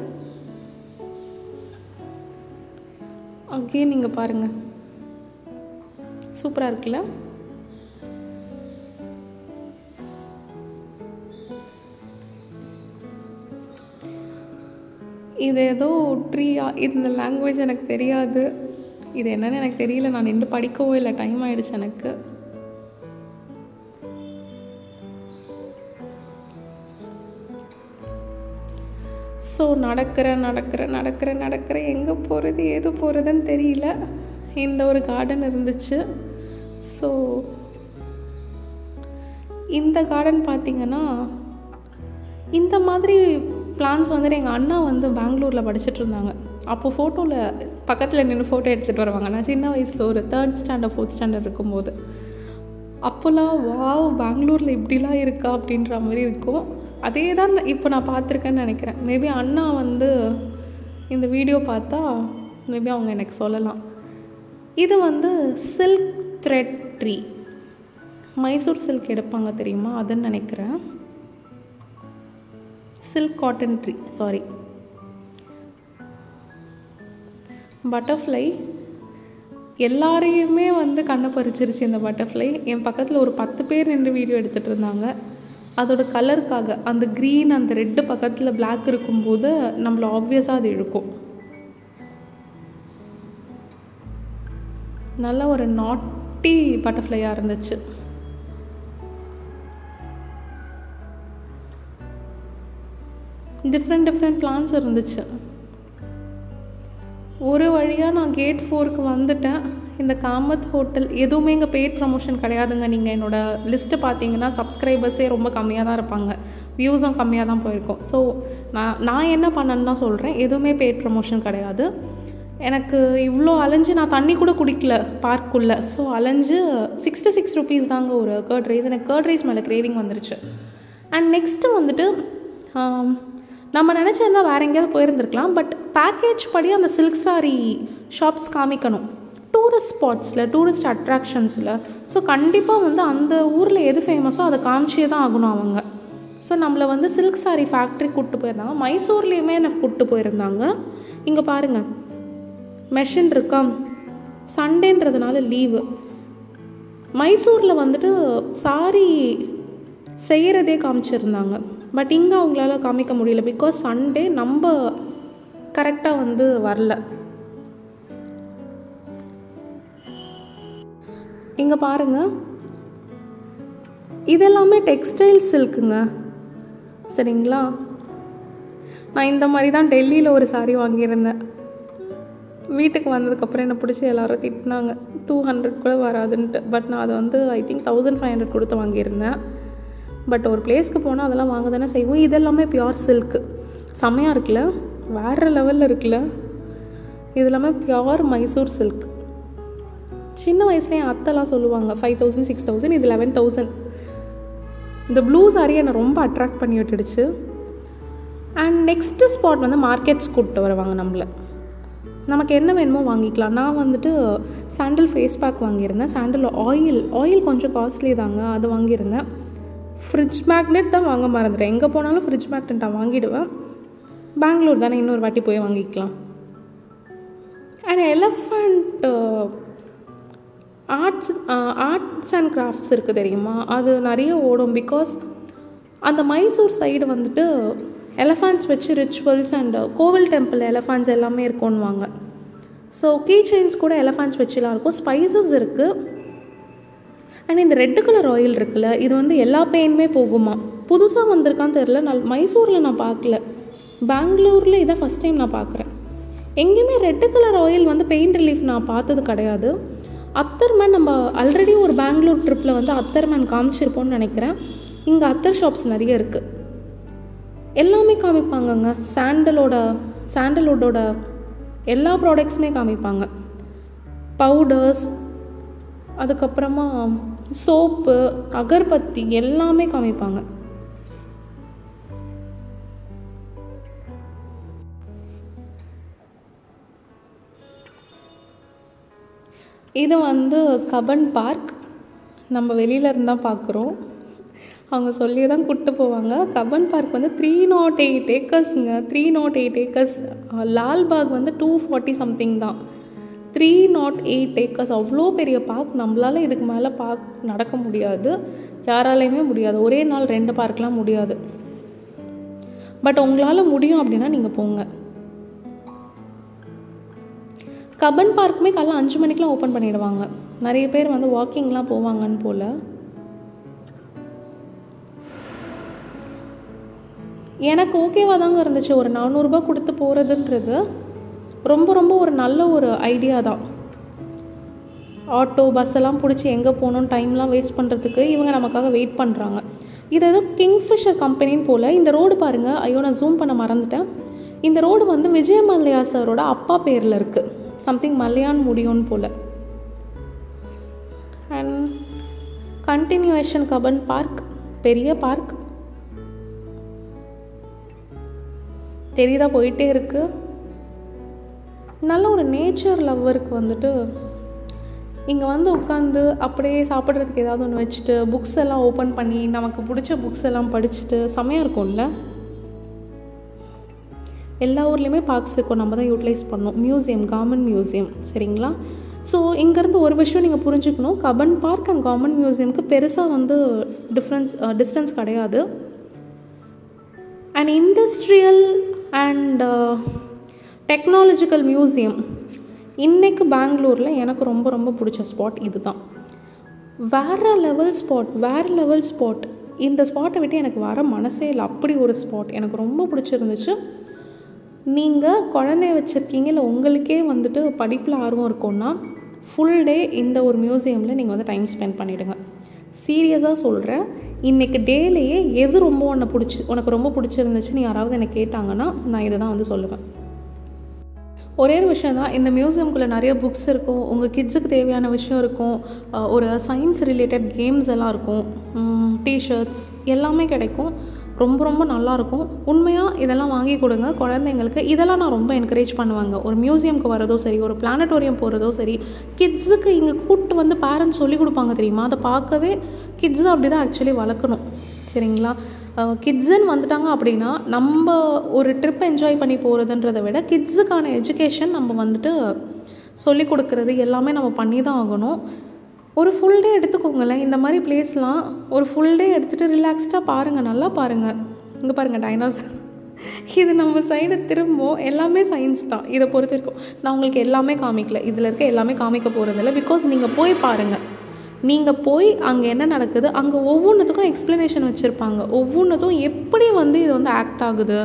அங்கேயே நீங்கள் பாருங்கள், சூப்பராக இருக்குல்ல? இது ஏதோ ட்ரீயா, இந்த லாங்குவேஜ் எனக்கு தெரியாது, இது என்னன்னு எனக்கு தெரியல. நான் நின்று படிக்கவோ இல்லை, டைம் ஆகிடுச்சு எனக்கு. ஸோ நடக்கிறேன் எங்கே போகிறது எது போகிறதுன்னு தெரியல. இந்த ஒரு கார்டன் இருந்துச்சு. ஸோ இந்த கார்டன் பார்த்திங்கன்னா, இந்த மாதிரி பிளான்ஸ் வந்துட்டு எங்கள் அண்ணா வந்து பெங்களூரில் படிச்சுட்டு இருந்தாங்க. அப்போது ஃபோட்டோவில் பக்கத்தில் நின்று ஃபோட்டோ எடுத்துகிட்டு வருவாங்க. நான் சின்ன வயசில் ஒரு 3rd ஸ்டாண்டர்ட் 4th ஸ்டாண்டர்ட் இருக்கும்போது அப்போல்லாம் வாவ் பெங்களூரில் இப்படிலாம் இருக்கா அப்படின்ற மாதிரி இருக்கும். அதே தான் இப்போ நான் பார்த்துருக்கேன்னு நினைக்கிறேன். மேபி அண்ணா வந்து இந்த வீடியோ பார்த்தா மேபி அவங்க எனக்கு சொல்லலாம். இது வந்து silk thread tree, Mysore silk எடுப்பாங்க தெரியுமா, அதுன்னு நினைக்கிறேன். Silk cotton tree, sorry. Butterfly எல்லாரையுமே வந்து கண்ணை பறிச்சிருச்சு இந்த பட்டர்ஃப்ளை. என் பக்கத்தில் ஒரு 10 பேர் நின்று வீடியோ எடுத்துகிட்டு இருந்தாங்க. அதோட கலருக்காக அந்த க்ரீன் அந்த ரெட்டு பக்கத்தில் பிளாக் இருக்கும்போது நம்மளை ஆப்வியஸாக அது இழுக்கும். நல்ல ஒரு நாட்டி பட்டர்ஃப்ளையாக இருந்துச்சு. டிஃப்ரெண்ட் பிளான்ஸ் இருந்துச்சு. ஒரு வழியாக நான் கேட் 4க்கு வந்துட்டேன். இந்த காமத் ஹோட்டல் எதுவுமே இங்கே பெய்ட் ப்ரமோஷன் கிடையாதுங்க. நீங்கள் என்னோடய லிஸ்ட்டு பார்த்தீங்கன்னா சப்ஸ்கிரைபர்ஸே ரொம்ப கம்மியாக தான் இருப்பாங்க, வியூஸும் கம்மியாக தான் போயிருக்கும். ஸோ நான் என்ன பண்ணேன்னு தான் சொல்கிறேன், எதுவுமே பெய்ட் ப்ரமோஷன் கிடையாது. எனக்கு இவ்வளோ அலைஞ்சு நான் தண்ணி கூட குடிக்கல பார்க்குள்ளே. ஸோ அலைஞ்சு 66 rupees தாங்க ஒரு கர்ட் ரைஸ். எனக்கு கர்ட் ரைஸ் மேலே கிரேவிங் வந்துருச்சு. அண்ட் நெக்ஸ்ட்டு வந்துட்டு நம்ம நினச்சிருந்தால் வேறு எங்கேயாவது போயிருந்துருக்கலாம். பட் பேக்கேஜ் படி அந்த சில்க் சாரி ஷாப்ஸ் காமிக்கணும் டூரிஸ்ட் ஸ்பாட்ஸில், டூரிஸ்ட் அட்ராக்ஷன்ஸில். ஸோ கண்டிப்பாக வந்து அந்த ஊரில் எது ஃபேமஸோ அதை காமிச்சே தான் ஆகணும் அவங்க. ஸோ நம்மளை வந்து சில்க் சாரி ஃபேக்ட்ரி கூப்பிட்டு போயிருந்தாங்க. மைசூர்லேயுமே எனக்கு கூப்பிட்டு போயிருந்தாங்க. இங்கே பாருங்கள், மெஷின் இருக்கா, சண்டேன்றதுனால லீவு. மைசூரில் வந்துட்டு சாரி செய்கிறதே காமிச்சிருந்தாங்க. பட் இங்கே அவங்களால காமிக்க முடியல, பிகாஸ் சண்டே நம்ம கரெக்டாக வந்து வரல. இங்கே பாருங்கள், இதெல்லாமே டெக்ஸ்டைல் சில்க்குங்க, சரிங்களா? நான் இந்த மாதிரி தான் டெல்லியில் ஒரு சாரீ வாங்கியிருந்தேன். வீட்டுக்கு வந்ததுக்கப்புறம் என்னை பிடிச்சி எல்லோரும் திட்டினாங்க, 200 கூட வராதுன்ட்டு. பட் நான் அதை வந்து ஐ திங்க் 1500 கொடுத்து வாங்கியிருந்தேன். பட் ஒரு பிளேஸ்க்கு போனால் அதெல்லாம் வாங்க தானே செய்வோம். இதெல்லாமே பியூர் சில்க்கு, செம்மையாக இருக்குல்ல, வேறு லெவலில் இருக்குல்ல. இது எல்லாமே பியூர் மைசூர் சில்க். சின்ன வயசுலேயே என் அத்தைலாம் சொல்லுவாங்க 5000 6000, இது 11000. இந்த ப்ளூ சாரி என்னை ரொம்ப அட்ராக்ட் பண்ணி விட்டுடுச்சு. அண்ட் நெக்ஸ்ட்டு ஸ்பாட் வந்து மார்க்கெட்ஸ் கூப்பிட்டு வருவாங்க நம்மளை. நமக்கு என்ன வேணுமோ வாங்கிக்கலாம். நான் வந்துட்டு சாண்டில் ஃபேஸ் பேக் வாங்கியிருந்தேன். சாண்டில் ஆயில் கொஞ்சம் காஸ்ட்லி தாங்க, அது வாங்கியிருந்தேன். ஃப்ரிட்ஜ் மேக்னெட் தான் வாங்க மறந்துட்டேன். எங்கே போனாலும் ஃப்ரிட்ஜ் மேக்னெட் நான் வாங்கிடுவேன். பெங்களூர் தானே, இன்னொரு வாட்டி போய் வாங்கிக்கலாம். And elephant arts and crafts இருக்குது தெரியுமா, அது நிறைய ஓடும். பிகாஸ் அந்த மைசூர் சைடு வந்துட்டு எலஃபண்ட்ஸ் வச்சு ரிச்சுவல்ஸ் அண்ட் கோவில் டெம்பிள் எலஃபண்ட்ஸ் எல்லாமே இருக்கும்னுவாங்க. ஸோ கீ செயின்ஸ் கூட எலஃபண்ட்ஸ் வச்சுலாம் இருக்கும். ஸ்பைசஸ் இருக்குது. அண்ட் இந்த ரெட்டு கலர் ஆயில் இருக்குல்ல, இது வந்து எல்லா பெயினுமே போகுமா. புதுசாக வந்திருக்கான்னு தெரில, மைசூரில் நான் பார்க்கல, பெங்களூரில் இதான் ஃபஸ்ட் டைம் நான் பார்க்குறேன். எங்கேயுமே ரெட்டு கலர் ஆயில் வந்து பெயின் ரிலீஃப் நான் பார்த்தது கிடையாது. அத்தர்மேன் நம்ம ஆல்ரெடி ஒரு பெங்களூர் ட்ரிப்பில் வந்து அத்தர்மேன் காமிச்சிருப்போம்னு நினைக்கிறேன். இங்கே அத்தர் ஷாப்ஸ் நிறைய இருக்குது, எல்லாமே காமிப்பாங்கங்க. சாண்டல்வுட்டோட எல்லா ப்ராடக்ட்ஸுமே காமிப்பாங்க. பவுடர்ஸ், அதுக்கப்புறமா சோப்பு, அகர்பத்தி எல்லாமே காமிப்பாங்க. இது வந்து கபன் பார்க். நம்ம வெளியில் இருந்தால் பார்க்குறோம், அவங்க சொல்லி தான் கூப்பிட்டு போவாங்க. கபன் பார்க் வந்து 308 acresங்க, 308 acres. லால்பாக் வந்து 240 something தான். 308 ஏக்கர்ஸ், அவ்வளோ பெரிய பார்க். நம்மளால் இதுக்கு மேலே பார்க் நடக்க முடியாது, யாராலையுமே முடியாது. ஒரே நாள் 2 பார்க்லாம் முடியாது. பட் உங்களால் முடியும் அப்படின்னா நீங்கள் போங்க. கபன் பார்க்குமே காலைல 5 மணிக்கெலாம் ஓப்பன் பண்ணிவிடுவாங்க. நிறைய பேர் வந்து வாக்கிங்லாம் போவாங்கன்னு போல். எனக்கு ஓகேவாக தாங்க இருந்துச்சு. ஒரு 400 ரூபா கொடுத்து போகிறதுன்றது ரொம்ப ரொம்ப ஒரு நல்ல ஒரு ஐடியா தான். ஆட்டோ பஸ் எல்லாம் பிடிச்சி எங்கே போகணுன்னு டைம்லாம் வேஸ்ட் பண்ணுறதுக்கு இவங்க நமக்காக வெயிட் பண்ணுறாங்க. இது ஏதோ கிங்ஃபிஷர் கம்பெனின்னு போல். இந்த ரோடு பாருங்கள். ஐயோ, நான் ஜூம் பண்ண மறந்துட்டேன். இந்த ரோடு வந்து விஜய் மல்லையா சாரோட அப்பா பேரில் இருக்குது. சம்திங் மல்லையான்னு முடியும்னு போல். அண்ட் கண்டினியூவேஷன் கபன் பார்க், பெரிய பார்க் தெரியுதா, போயிட்டே இருக்குது. நல்ல ஒரு நேச்சர் லவ்வருக்கு வந்துட்டு இங்கே வந்து உட்காந்து அப்படியே சாப்பிட்றதுக்கு ஏதாவது ஒன்று வச்சுட்டு புக்ஸ் எல்லாம் ஓப்பன் பண்ணி நமக்கு பிடிச்ச புக்ஸ் எல்லாம் படிச்சுட்டு செமையாக இருக்கும்ல. எல்லா ஊர்லேயுமே பார்க்ஸ் இருக்கும், நம்ம தான் யூட்டிலைஸ் பண்ணோம். மியூசியம், கவர்மெண்ட் மியூசியம், சரிங்களா? ஸோ இங்கேருந்து ஒரு விஷயம் நீங்கள் புரிஞ்சுக்கணும். கபன் பார்க் அண்ட் கவர்மெண்ட் மியூசியமுக்கு பெருசாக வந்து டிஸ்டன்ஸ் கிடையாது. And industrial and technological museum இன்றைக்கு பெங்களூரில் எனக்கு ரொம்ப ரொம்ப பிடிச்ச ஸ்பாட் இது தான். வேறு லெவல் ஸ்பாட். இந்த ஸ்பாட்டை விட்டு எனக்கு வர மனசே இல்லை. அப்படி ஒரு ஸ்பாட் எனக்கு ரொம்ப பிடிச்சிருந்துச்சு. நீங்கள் குழந்தைய வச்சுருக்கீங்க, இல்லை உங்களுக்கே வந்துட்டு படிப்பில் ஆர்வம் இருக்கும்னா ஃபுல் டே இந்த ஒரு மியூசியமில் நீங்கள் வந்து டைம் ஸ்பெண்ட் பண்ணிவிடுங்க. சீரியஸாக சொல்கிறேன். இன்றைக்கி டேலேயே எது ரொம்ப உனக்கு ரொம்ப பிடிச்சிருந்துச்சுன்னு யாராவது எனக்கு கேட்டாங்கன்னா நான் இதை தான் வந்து சொல்லுவேன். ஒரே ஒரு விஷயம் தான், இந்த மியூசியம்குள்ளே நிறைய புக்ஸ் இருக்கும், உங்கள் கிட்ஸுக்கு தேவையான விஷயம் இருக்கும், ஒரு சயின்ஸ் ரிலேட்டட் கேம்ஸ் எல்லாம் இருக்கும், டிஷர்ட்ஸ் எல்லாமே கிடைக்கும். ரொம்ப ரொம்ப நல்லாயிருக்கும். உண்மையாக இதெல்லாம் வாங்கி கொடுங்க குழந்தைங்களுக்கு. இதெல்லாம் நான் ரொம்ப என்கரேஜ் பண்ணுவாங்க. ஒரு மியூசியம்க்கு வரதோ சரி, ஒரு பிளானட்டோரியம் போகிறதோ சரி, கிட்ஸுக்கு இங்கே கூப்பிட்டு வந்து பேரண்ட்ஸ் சொல்லிக் கொடுப்பாங்க தெரியுமா, அதை பார்க்கவே கிட்ஸை அப்படி தான் ஆக்சுவலி வளர்க்கணும், சரிங்களா? கிட்ஸுன்னு வந்துட்டாங்க அப்படின்னா நம்ம ஒரு ட்ரிப் என்ஜாய் பண்ணி போகிறதுன்றதை விட கிட்ஸுக்கான எஜுகேஷன் நம்ம வந்துட்டு சொல்லிக் கொடுக்குறது எல்லாமே நம்ம பண்ணி தான் ஆகணும். ஒரு ஃபுல் டே எடுத்துக்கோங்களேன். இந்த மாதிரி பிளேஸ்லாம் ஒரு ஃபுல் டே எடுத்துகிட்டு ரிலாக்ஸ்டாக பாருங்கள், நல்லா பாருங்கள். இங்கே பாருங்கள் டைனோசர். இது நம்ம சைடு திரும்ப எல்லாமே சயின்ஸ் தான். இதை பொறுத்த வரைக்கும் நான் உங்களுக்கு எல்லாமே காமிக்கல, இதில் இருக்க எல்லாமே காமிக்க போகிறதில்ல. பிகாஸ் நீங்கள் போய் பாருங்கள். நீங்கள் போய் அங்கே என்ன நடக்குது, அங்கே ஒவ்வொன்றுத்துக்கும் எக்ஸ்ப்ளனேஷன் வச்சுருப்பாங்க. ஒவ்வொன்றுத்தும் எப்படி வந்து இது வந்து ஆக்ட் ஆகுது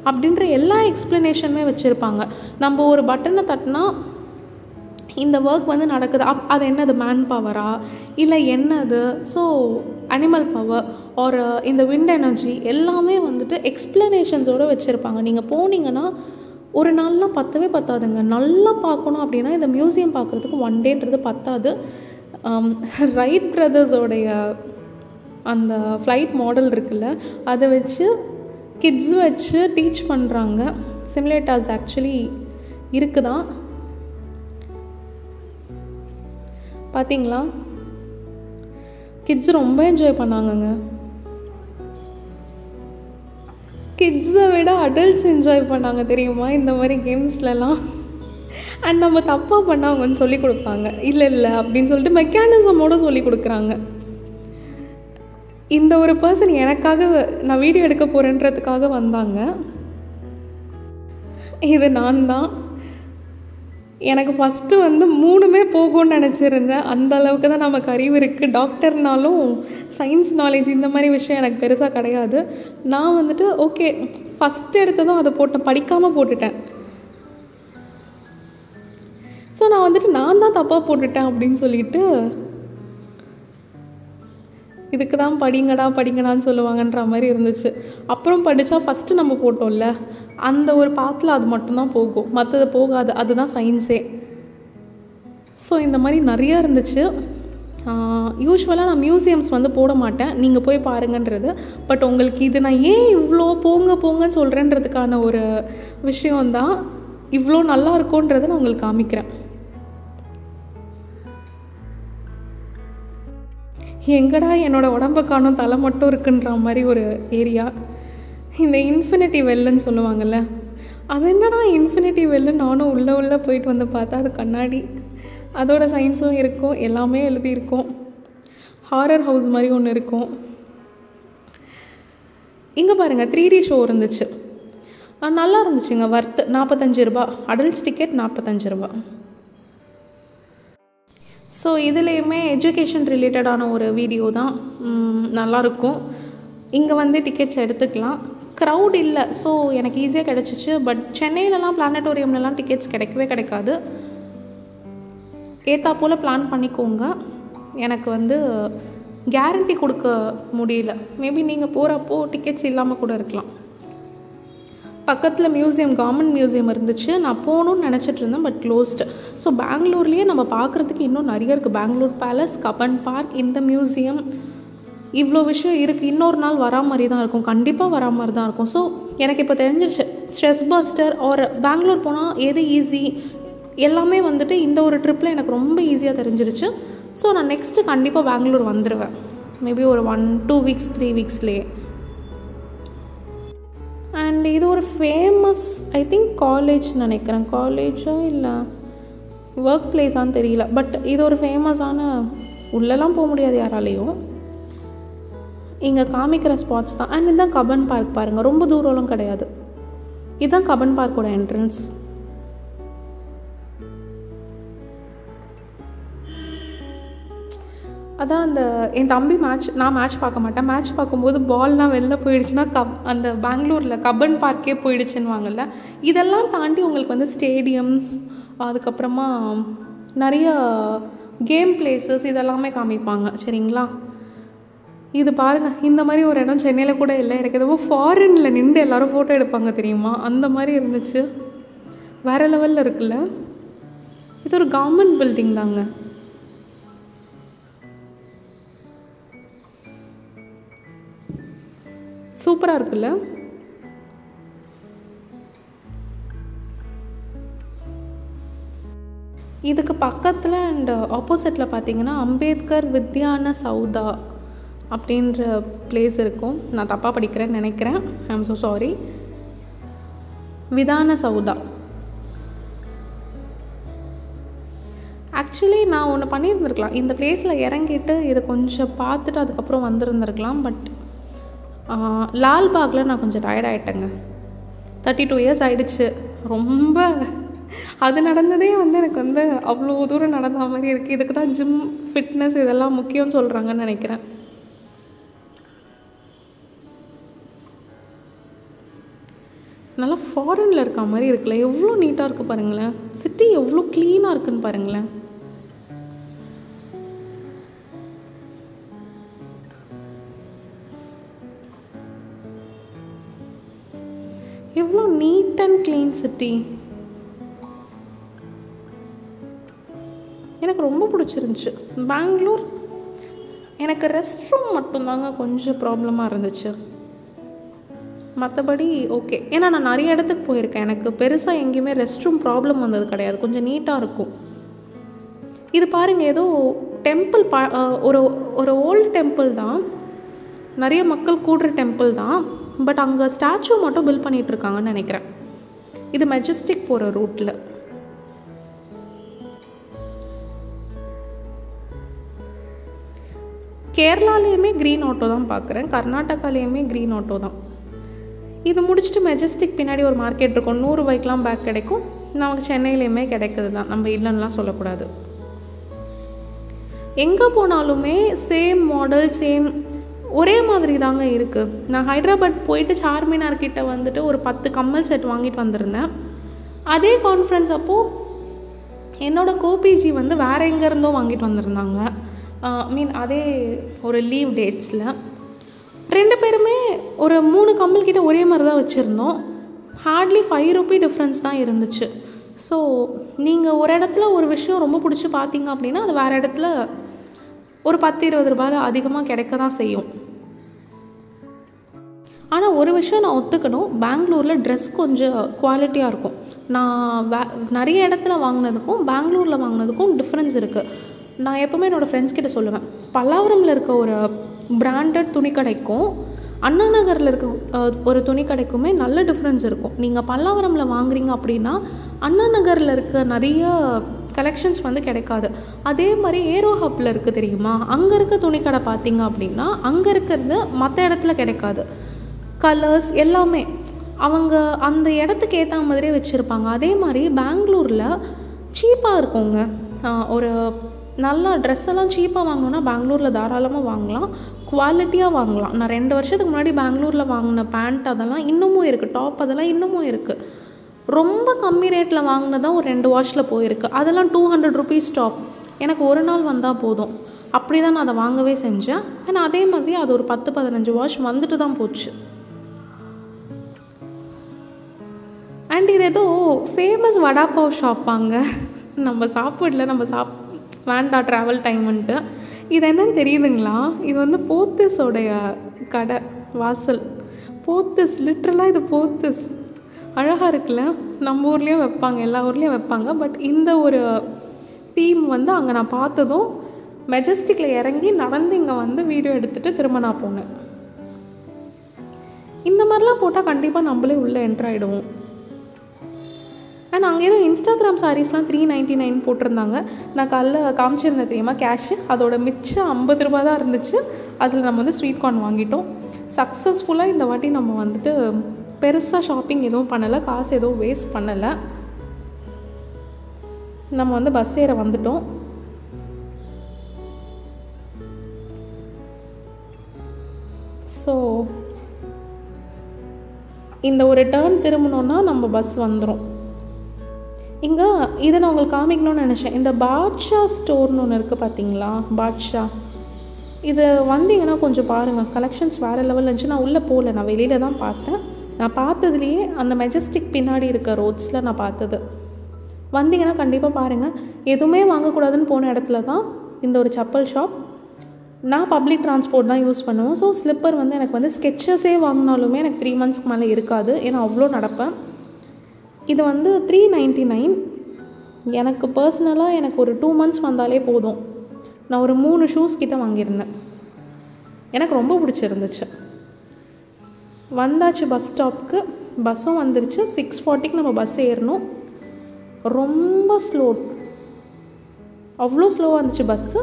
அப்படின்ற எல்லா எக்ஸ்ப்ளனேஷனுமே வச்சுருப்பாங்க. நம்ம ஒரு பட்டனை தட்டினா இந்த ஒர்க் வந்து நடக்குது, அது என்னது, மேன் பவரா இல்லை என்னது, ஸோ அனிமல் பவர் ஒரு இந்த விண்ட் எனர்ஜி எல்லாமே வந்துட்டு எக்ஸ்ப்ளனேஷன்ஸோடு வச்சுருப்பாங்க. நீங்கள் போனீங்கன்னா ஒரு நாள்லாம் பத்தாதுங்க. நல்லா பார்க்கணும் அப்படின்னா இந்த மியூசியம் பார்க்குறதுக்கு 1 டேன்றது பத்தாது. ரைட் பிரதர்ஸோடைய அந்த ஃப்ளைட் மாடல் இருக்குல்ல, அதை வச்சு கிட்ஸ் வச்சு டீச் பண்ணுறாங்க. சிமுலேட்டர்ஸ் ஆக்சுவலி இருக்குதான், பார்த்தீங்களா? கிட்ஸ் ரொம்ப என்ஜாய் பண்ணாங்கங்க. கிட்ஸை விட அடல்ட்ஸ் என்ஜாய் பண்ணாங்க தெரியுமா இந்த மாதிரி கேம்ஸ்லலாம். அண்ட் நம்ம தப்பாக பண்ணால் அவங்க வந்து சொல்லிக் கொடுப்பாங்க. இல்லை அப்படின்னு சொல்லிட்டு மெக்கானிசமோடு சொல்லிக் கொடுக்குறாங்க. இந்த ஒரு பர்சன் எனக்காக நான் வீடியோ எடுக்க போகிறேன்றதுக்காக வந்தாங்க. இது நான் தான். எனக்கு ஃபஸ்ட்டு வந்து 3மே போகும்னு நினச்சிருந்தேன். அந்த அளவுக்கு தான் நமக்கு அறிவு இருக்குது. டாக்டர்னாலும் சயின்ஸ் நாலேஜ் இந்த மாதிரி விஷயம் எனக்கு பெருசாக கிடையாது. நான் வந்துட்டு ஓகே ஃபஸ்ட்டு எடுத்ததும் அதை படிக்காமல் போட்டுட்டேன். ஸோ நான் வந்துட்டு நான் தான் தப்பாக போட்டுட்டேன் அப்படின்னு சொல்லிட்டு இதுக்கு தான் படிங்கடான்னு சொல்லுவாங்கன்ற மாதிரி இருந்துச்சு. அப்புறம் படித்தா ஃபஸ்ட்டு நம்ம போட்டோம்ல அந்த ஒரு பாத்தில் அது மட்டும்தான் போகும், மற்றது போகாது. அதுதான் சயின்ஸே. ஸோ இந்த மாதிரி நிறையா இருந்துச்சு. யூஸ்வலாக நான் மியூசியம்ஸ் வந்து போட மாட்டேன், நீங்கள் போய் பாருங்கன்றது. பட் உங்களுக்கு இது நான் ஏன் இவ்வளோ போங்கன்னு சொல்கிறேன்றதுக்கான ஒரு விஷயந்தான். இவ்வளோ நல்லா இருக்கும்ன்றதை நான் உங்களுக்கு காமிக்கிறேன். எங்கடா என்னோடய உடம்பை காணும், தலை மட்டும் இருக்குன்ற மாதிரி ஒரு ஏரியா. இந்த இன்ஃபினிட்டி வெல்லுன்னு சொல்லுவாங்கள்ல, அது என்னடா இன்ஃபினிட்டி வெல்லு, நானும் உள்ளே போயிட்டு வந்து பார்த்தா அது கண்ணாடி, அதோட சயின்ஸும் இருக்கும், எல்லாமே எழுதியிருக்கும். ஹாரர் ஹவுஸ் மாதிரி ஒன்று இருக்கும். இங்கே பாருங்கள் 3D ஷோ இருந்துச்சு, நல்லா இருந்துச்சுங்க. வர்த்து 45 ரூபா, அடல்ட்ஸ் டிக்கெட் 45 ரூபா. ஸோ இதுலேயுமே எஜுகேஷன் ரிலேட்டடான ஒரு வீடியோ தான், நல்லாயிருக்கும். இங்கே வந்து டிக்கெட்ஸ் எடுத்துக்கலாம், க்ரௌட் இல்லை, ஸோ எனக்கு ஈஸியாக கிடச்சிச்சு. பட் சென்னையிலலாம் பிளானட்டோரியம்லலாம் டிக்கெட்ஸ் கிடைக்கவே கிடைக்காது. ஏற்றா போல் பிளான் பண்ணிக்கோங்க. எனக்கு வந்து கேரண்டி கொடுக்க முடியல, மேபி நீங்கள் போகிறப்போ டிக்கெட்ஸ் இல்லாமல் கூட இருக்கலாம். பக்கத்தில் மியூசியம், கவர்மெண்ட் மியூசியம் இருந்துச்சு, நான் போகணுன்னு நினச்சிட்டு இருந்தேன், பட் க்ளோஸ்டு. ஸோ பெங்களூர்லேயே நம்ம பார்க்குறதுக்கு இன்னும் நிறைய இருக்குது. பெங்களூர் பேலஸ், கப்பன் பார்க், இந்த மியூசியம், இவ்வளோ விஷயம் இருக்குது. இன்னொரு நாள் வரா மாதிரி தான் இருக்கும், கண்டிப்பாக வரா மாதிரி தான் இருக்கும். ஸோ எனக்கு இப்போ தெரிஞ்சிருச்சு, ஸ்ட்ரெஸ் பஸ்டர் ஒரு பெங்களூர் போனால் எது ஈஸி எல்லாமே வந்துட்டு இந்த ஒரு ட்ரிப்பில் எனக்கு ரொம்ப ஈஸியாக தெரிஞ்சிருச்சு. ஸோ நான் நெக்ஸ்ட்டு கண்டிப்பாக பெங்களூர் வந்துடுவேன், மேபி ஒரு 1-2 வீக்ஸ் 3 வீக்ஸ்லேயே. அண்ட் இது ஒரு ஃபேமஸ், ஐ திங்க் காலேஜ் நினைக்கிறேன், காலேஜா இல்லை ஒர்க் பிளேஸான்னு தெரியல, பட் இது ஒரு ஃபேமஸான, உள்ளெல்லாம் போக முடியாது யாராலையும், இங்கே காமிக்கிற ஸ்பாட்ஸ் தான். அண்ட் இதுதான் கப்பன் பார்க் பாருங்கள், ரொம்ப தூரம்லாம் கிடையாது. இதுதான் கப்பன் பார்க்கோட என்ட்ரன்ஸ். அதான் அந்த என் தம்பி நான் மேட்ச் பார்க்க மாட்டேன், மேட்ச் பார்க்கும்போது பால்லாம் வெளில போயிடுச்சுன்னா அந்த பெங்களூரில் கப்பன் பார்க்கே போயிடுச்சுன்னுவாங்கல்ல. இதெல்லாம் தாண்டி உங்களுக்கு வந்து ஸ்டேடியம்ஸ், அதுக்கப்புறமா நிறைய கேம் பிளேசஸ் இதெல்லாமே காமிப்பாங்க, சரிங்களா. இது பாருங்கள், இந்த மாதிரி ஒரு இடம் சென்னையில் கூட இல்லை. எனக்கு எதுவோ ஃபாரினில் நின்று எல்லோரும் ஃபோட்டோ எடுப்பாங்க தெரியுமா, அந்த மாதிரி இருந்துச்சு. வேறு லெவலில் இருக்குல்ல. இது ஒரு கவர்மெண்ட் பில்டிங் தாங்க. சூப்பராக இருக்குல்ல. இதுக்கு பக்கத்தில் அண்ட் ஆப்போசிட்டில் பார்த்தீங்கன்னா அம்பேத்கர் வித்யான சௌதா அப்படின்ற பிளேஸ் இருக்கும். நான் தப்பாக படிக்கிறேன்னு நினைக்கிறேன், ஐ am so sorry. Vidhana Soudha. Actually நான் ஒன்று பண்ணியிருந்துருக்கலாம், இந்த பிளேஸில் இறங்கிட்டு இதை கொஞ்சம் பார்த்துட்டு அதுக்கப்புறம் வந்திருந்துருக்கலாம். பட் லால்பாகில் நான் கொஞ்சம் டயர்ட் ஆகிட்டேங்க. 32 இயர்ஸ் ஆகிடுச்சு. ரொம்ப அது நடந்ததே வந்து எனக்கு வந்து அவ்வளோ தூரம் நடந்த மாதிரி இருக்குது. இதுக்கு தான் ஜிம், ஃபிட்னஸ் இதெல்லாம் முக்கியம்னு சொல்கிறாங்கன்னு நினைக்கிறேன். நல்லா ஃபாரினில் இருக்க மாதிரி இருக்குல்ல, எவ்வளோ நீட்டாக இருக்குது பாருங்களேன். சிட்டி எவ்வளோ க்ளீனாக இருக்குன்னு பாருங்களேன். எவ்வளோ நீட் அண்ட் க்ளீன் சிட்டி. எனக்கு ரொம்ப பிடிச்சிருந்துச்சு. பெங்களூர் எனக்கு ரெஸ்ட் ரூம் மட்டும்தாங்க கொஞ்சம் ப்ராப்ளமாக இருந்துச்சு, மற்றபடி ஓகே. ஏன்னா நான் நிறைய இடத்துக்கு போயிருக்கேன், எனக்கு பெருசாக எங்கேயுமே ரெஸ்ட் ரூம் ப்ராப்ளம் வந்தது கிடையாது, கொஞ்சம் நீட்டாக இருக்கும். இது பாருங்கள், ஏதோ டெம்பிள் ஒரு ஓல்டு டெம்பிள் தான், நிறைய மக்கள் கூடுற டெம்பிள் தான். பட் அங்கே ஸ்டாச்சு மட்டும் பில்ட் பண்ணிகிட்ருக்காங்கன்னு நினைக்கிறேன். இது மெஜஸ்டிக் போகிற ரூட்டில். கேரளாலேயுமே க்ரீன் ஆட்டோ தான் பார்க்குறேன், கர்நாடகாலேயுமே க்ரீன் ஆட்டோ தான். இது முடிச்சுட்டு மெஜஸ்டிக் பின்னாடி ஒரு மார்க்கெட் இருக்கும், 100 ரூபாய்க்கெலாம் பேக் கிடைக்கும். நமக்கு சென்னையிலையுமே கிடைக்குது தான், நம்ம இல்லைன்னுலாம் சொல்லக்கூடாது. எங்கே போனாலுமே சேம் மாடல், சேம் ஒரே மாதிரி தாங்க இருக்குது. நான் ஹைதராபாத் போயிட்டு சார்மினார் கிட்ட வந்துட்டு ஒரு 10 கம்மல் செட் வாங்கிட்டு வந்திருந்தேன். அதே கான்ஃபரன்ஸ் அப்போது என்னோடய கோபிஜி வந்து வேறு எங்கேருந்தோ வாங்கிட்டு வந்திருந்தாங்க. அதே ஒரு லீவ் டேட்ஸில் 2 பேருமே ஒரு 3 கம்மல் கிட்ட ஒரே மாதிரி தான் வச்சுருந்தோம். ஹார்ட்லி 5 ரூபி டிஃப்ரென்ஸ் தான் இருந்துச்சு. ஸோ நீங்கள் ஒரு இடத்துல ஒரு விஷயம் ரொம்ப பிடிச்சி பார்த்தீங்க அப்படின்னா அது வேறு இடத்துல ஒரு 10-20 ரூபாயில் அதிகமாக கிடைக்க தான் செய்யும். ஆனால் ஒரு விஷயம் நான் ஒத்துக்கணும், பெங்களூரில் ட்ரெஸ் கொஞ்சம் குவாலிட்டியாக இருக்கும். நான் நிறைய இடத்துல வாங்கினதுக்கும் பெங்களூரில் வாங்கினதுக்கும் டிஃப்ரென்ஸ் இருக்குது. நான் எப்போவுமே என்னோடய ஃப்ரெண்ட்ஸ் கிட்ட சொல்லுவேன், பல்லாவரமில் இருக்க ஒரு பிராண்டட் துணி கடைக்கும் அண்ணா நகரில் இருக்க ஒரு துணி கடைக்குமே நல்ல டிஃப்ரென்ஸ் இருக்கும். நீங்கள் பல்லாவரமில் வாங்குறீங்க அப்படின்னா அண்ணா நகரில் இருக்க நிறைய கலெக்ஷன்ஸ் வந்து கிடைக்காது. அதே மாதிரி ஏரோ ஹப்பில் இருக்குது தெரியுமா, அங்கே இருக்க துணிக்கடை பார்த்திங்க அப்படின்னா அங்கே இருக்கிறது மற்ற இடத்துல கிடைக்காது. கலர்ஸ் எல்லாமே அவங்க அந்த இடத்துக்கு ஏற்ற மாதிரியே வச்சுருப்பாங்க. அதே மாதிரி பெங்களூரில் சீப்பாக இருக்குங்க. ஒரு நல்ல ட்ரெஸ் எல்லாம் சீப்பாக வாங்கணுன்னா பெங்களூரில் தாராளமாக வாங்கலாம், குவாலிட்டியாக வாங்கலாம். நான் 2 வருஷத்துக்கு முன்னாடி பெங்களூரில் வாங்கின பேண்ட் அதெல்லாம் இன்னமும் இருக்குது, டாப் அதெல்லாம் இன்னமும் இருக்குது. ரொம்ப கம்மி ரேட்டில் வாங்கினதான் ஒரு 2 வாஷில் போயிருக்கு. அதெல்லாம் 200 rupees டாப். எனக்கு ஒரு நாள் வந்தால் போதும், அப்படி தான் நான் அதை வாங்கவே செஞ்சேன். ஆனால் அதே மாதிரி அது ஒரு 10-15 வாஷ் வந்துட்டு தான் போச்சு. அண்ட் இது ஏதோ ஃபேமஸ் வடாப்பாவ் ஷாப்பாங்க. நம்ம சாப்பிடல, வேண்டாம் ட்ராவல் டைமுன்ட்டு. இது என்னன்னு தெரியுதுங்களா, இது வந்து போத்தீஸோடைய கடை வாசல். போத்தீஸ், லிட்ரலாக இது போத்தீஸ். அழகாக இருக்குல்ல, நம்ம ஊர்லேயும் வைப்பாங்க, எல்லா ஊர்லேயும் வைப்பாங்க. பட் இந்த ஒரு தீம் வந்து அங்கே நான் பார்த்ததும் மெஜஸ்டிக்கில் இறங்கி நடந்து இங்கே வந்து வீடியோ எடுத்துகிட்டு திரும்ப நான் போனேன். இந்த மாதிரிலாம் போட்டால் கண்டிப்பாக நம்மளே உள்ளே என்ட்ரு ஆகிடுவோம். அண்ட் அங்கே ஏதோ இன்ஸ்டாகிராம் சாரீஸ்லாம் 399 போட்டிருந்தாங்க. நான் காலைல காமிச்சிருந்தேன் தெரியுமா கேஷு, அதோட மிச்சம் 50 ரூபா தான் இருந்துச்சு. அதில் நம்ம வந்து ஸ்வீட் கார்ன் வாங்கிட்டோம். சக்ஸஸ்ஃபுல்லாக இந்த வாட்டி நம்ம வந்துட்டு பெருசாக ஷாப்பிங் எதுவும் பண்ணலை, காசு எதுவும் வேஸ்ட் பண்ணலை. நம்ம வந்து பஸ் ஏற வந்துட்டோம். ஸோ இந்த ஒரு டர்ன் திரும்பினோன்னா நம்ம பஸ் வந்துடும். இங்கே இதை நான் உங்களுக்கு காமிக்கணும்னு நினச்சேன். இந்த பாட்ஷா ஸ்டோர்னு ஒன்று இருக்குது பார்த்தீங்களா, பாட்ஷா. இது வந்தீங்கன்னா கொஞ்சம் பாருங்கள், கலெக்ஷன்ஸ் வேறு லெவலில் இருந்துச்சு. நான் உள்ளே போகல, நான் வெளியில் தான் பார்த்தேன். நான் பார்த்ததுலேயே அந்த மெஜஸ்டிக் பின்னாடி இருக்க ரோட்ஸில் நான் பார்த்தது. வந்தீங்கன்னா கண்டிப்பாக பாருங்கள். எதுவுமே வாங்கக்கூடாதுன்னு போன இடத்துல தான் இந்த ஒரு செப்பல் ஷாப். நான் பப்ளிக் ட்ரான்ஸ்போர்ட் தான் யூஸ் பண்ணுவேன். ஸோ ஸ்லிப்பர் வந்து எனக்கு வந்து ஸ்கெச்சஸே வாங்கினாலுமே எனக்கு 3 monthsக்கு மேலே இருக்காது, ஏன்னா அவ்வளோ நடப்பேன். இது வந்து 399. எனக்கு பர்சனலாக எனக்கு ஒரு 2 months வந்தாலே போதும். நான் ஒரு 3 ஷூஸ் கிட்ட வாங்கியிருந்தேன், எனக்கு ரொம்ப பிடிச்சிருந்துச்சு. வந்தாச்சு பஸ் ஸ்டாப்புக்கு, பஸ்ஸும் வந்துருச்சு. 6:40க்கு நம்ம பஸ் ஏறணும். ரொம்ப ஸ்லோ, அவ்வளோ ஸ்லோவாக இருந்துச்சு bus.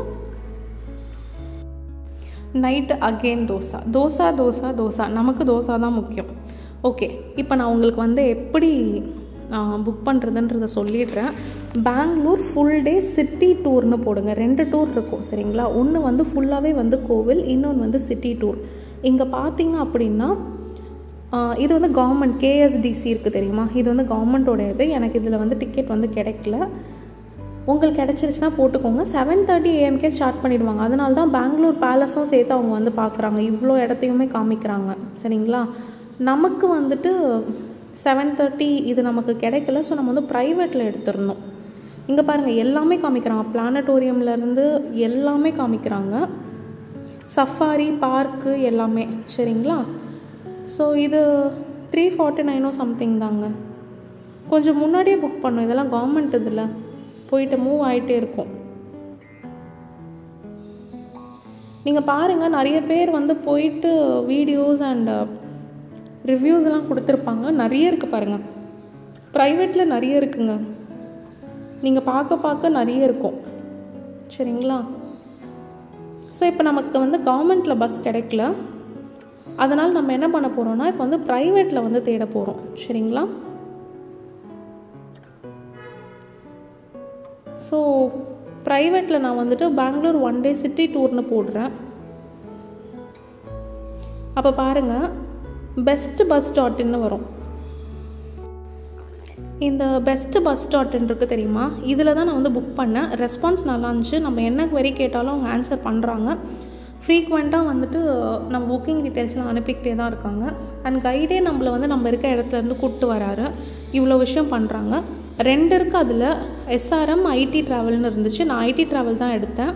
Night again dosa dosa dosa dosa, நமக்கு தோசை தான் முக்கியம். ஓகே, இப்போ நான் உங்களுக்கு வந்து எப்படி புக் பண்ணுறதுன்றதை சொல்லிடுறேன். பெங்களூர் ஃபுல் டே சிட்டி டூர்னு போடுங்க. 2 டூர் இருக்கும் சரிங்களா. ஒன்று வந்து ஃபுல்லாகவே வந்து கோவில், இன்னொன்று வந்து சிட்டி டூர். இங்கே பார்த்தீங்க அப்படின்னா இது வந்து கவர்மெண்ட் KSDC இருக்குது தெரியுமா, இது வந்து கவர்மெண்ட்டோட இது. எனக்கு இதில் வந்து டிக்கெட் வந்து கிடைக்கல. உங்களுக்கு கிடச்சிருச்சுன்னா போட்டுக்கோங்க. 7:30 AM ஸ்டார்ட் பண்ணிவிடுவாங்க. அதனால தான் பெங்களூர் பேலஸும் சேர்த்து அவங்க வந்து பார்க்குறாங்க, இவ்வளோ இடத்தையுமே காமிக்கிறாங்க சரிங்களா. நமக்கு வந்துட்டு 7:30 இது நமக்கு கிடைக்கல. ஸோ நம்ம வந்து ப்ரைவேட்டில் எடுத்துருந்தோம். இங்கே பாருங்கள் எல்லாமே காமிக்கிறாங்க, பிளானட்டோரியம்லேருந்து எல்லாமே காமிக்கிறாங்க, சஃபாரி பார்க்கு எல்லாமே சரிங்களா. ஸோ இது 349 சம்திங் தாங்க. கொஞ்சம் முன்னாடியே புக் பண்ணோம், இதெல்லாம் கவர்மெண்ட் இதில் போயிட்டு மூவ் ஆகிட்டே இருக்கும். நீங்கள் பாருங்கள், நிறைய பேர் வந்து போயிட்டு வீடியோஸ் அண்ட் ரிவ்யூஸ் எல்லாம் கொடுத்துருப்பாங்க. நிறைய இருக்குது பாருங்கள், ப்ரைவேட்டில் நிறைய இருக்குங்க. நீங்கள் பார்க்க நிறைய இருக்கும் சரிங்களா. ஸோ இப்போ நமக்கு வந்து கவர்மெண்ட்டில் பஸ் கிடைக்கல, அதனால் நம்ம என்ன பண்ண போகிறோம்னா இப்போ வந்து ப்ரைவேட்டில் வந்து தேட போகிறோம் சரிங்களா. ஸோ ப்ரைவேட்டில் நான் வந்துட்டு பெங்களூர் 1 day சிட்டி டூர்னு போடுறேன். அப்போ பாருங்கள், பெஸ்ட் பஸ் டாட்னு வரும். இந்த பெஸ்ட் பஸ் டாட்னு இருக்குது தெரியுமா, இதில் தான் நான் வந்து புக் பண்ணேன். ரெஸ்பான்ஸ் நல்லா இருந்துச்சு. நம்ம என்ன query கேட்டாலும் அவங்க ஆன்சர் பண்ணுறாங்க. ஃப்ரீக்வெண்ட்டாக வந்துட்டு நம்ம புக்கிங் டீட்டெயில்ஸ்லாம் அனுப்பிக்கிட்டே தான் இருக்காங்க. அண்ட் கைடே நம்மளை வந்து நம்ம இருக்க இடத்துலேருந்து கூப்பிட்டு வராரு. இவ்வளோ விஷயம் பண்ணுறாங்க. 2 இருக்குது அதில், SRM IT ட்ராவல்னு இருந்துச்சு. நான் IT ட்ராவல் தான் எடுத்தேன்.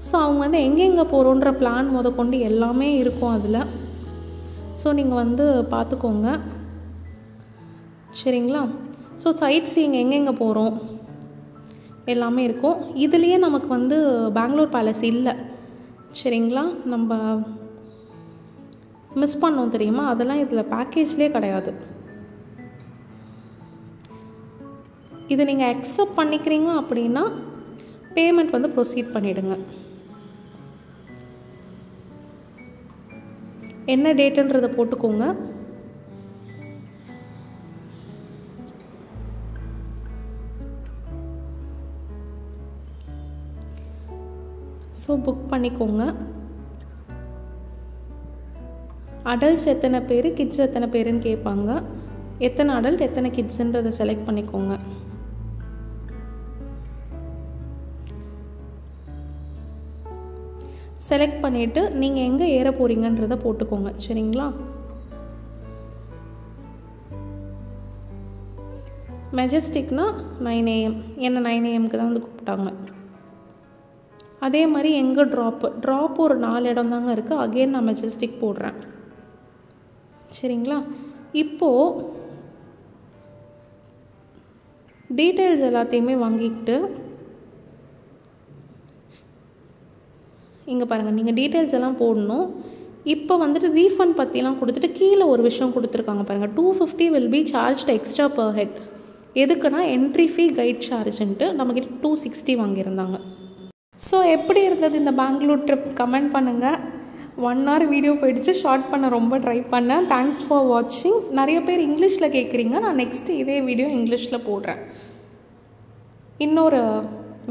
ஸோ அவங்க வந்து எங்கெங்கே போகிறோன்ற பிளான் கொண்டு எல்லாமே இருக்கும் அதில். ஸோ நீங்கள் வந்து பார்த்துக்கோங்க சரிங்களா. ஸோ சைட் சீயிங் எங்கெங்கே போகிறோம் எல்லாமே இருக்கும். இதுலேயே நமக்கு வந்து பெங்களூர் பேலஸ் இல்லை சரிங்களா. நம்ம மிஸ் பண்ணோம் தெரியுமா, அதெல்லாம் இதில் பேக்கேஜ்லேயே கிடையாது. இதை நீங்கள் அக்செப்ட் பண்ணிக்கிறீங்க அப்படின்னா பேமெண்ட் வந்து ப்ரொசீட் பண்ணிவிடுங்க. என்ன டேட்டுன்றதை போட்டுக்கோங்க. ஸோ புக் பண்ணிக்கோங்க. அடல்ட்ஸ் எத்தனை பேர், கிட்ஸ் எத்தனை பேருன்னு கேட்பாங்க. எத்தனை அடல்ட் எத்தனை கிட்ஸுன்றதை செலக்ட் பண்ணிக்கோங்க. செலக்ட் பண்ணிவிட்டு நீங்கள் எங்கே ஏற போகிறீங்கன்றதை போட்டுக்கோங்க. சரிங்களா? மெஜஸ்டிக்னா 9 AM. என்ன 9 AMக்கு தான் வந்து கூப்பிட்டாங்க. அதே மாதிரி எங்கே ட்ராப் ஒரு 4 இடம் தாங்க இருக்குது. அகெயின் நான் மெஜஸ்டிக் போடுறேன். சரிங்களா? இப்போது டீட்டெயில்ஸ் எல்லாத்தையுமே வாங்கிக்கிட்டு இங்கே பாருங்கள், நீங்கள் டீட்டெயில்ஸ் எல்லாம் போடணும். இப்போ வந்துட்டு ரீஃபண்ட் பற்றிலாம் கொடுத்துட்டு கீழே ஒரு விஷயம் கொடுத்துருக்காங்க பாருங்கள், 250 will be charged extra per head. எதுக்குன்னா என்ட்ரி ஃபீ கைட் சார்ஜுன்ட்டு நம்மக்கிட்ட 260 வாங்கியிருந்தாங்க. ஸோ எப்படி இருந்தது இந்த பெங்களூர் ட்ரிப் கமெண்ட் பண்ணுங்கள். 1 hour வீடியோ போயிடுச்சு, ஷார்ட் பண்ண ரொம்ப ட்ரை பண்ணேன். தேங்க்ஸ் ஃபார் வாட்சிங். நிறைய பேர் இங்கிலீஷில் கேட்குறீங்க, நான் நெக்ஸ்ட்டு இதே வீடியோ இங்கிலீஷில் போடுறேன். இன்னொரு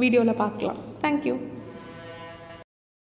வீடியோவில் பார்க்கலாம். தேங்க்யூ.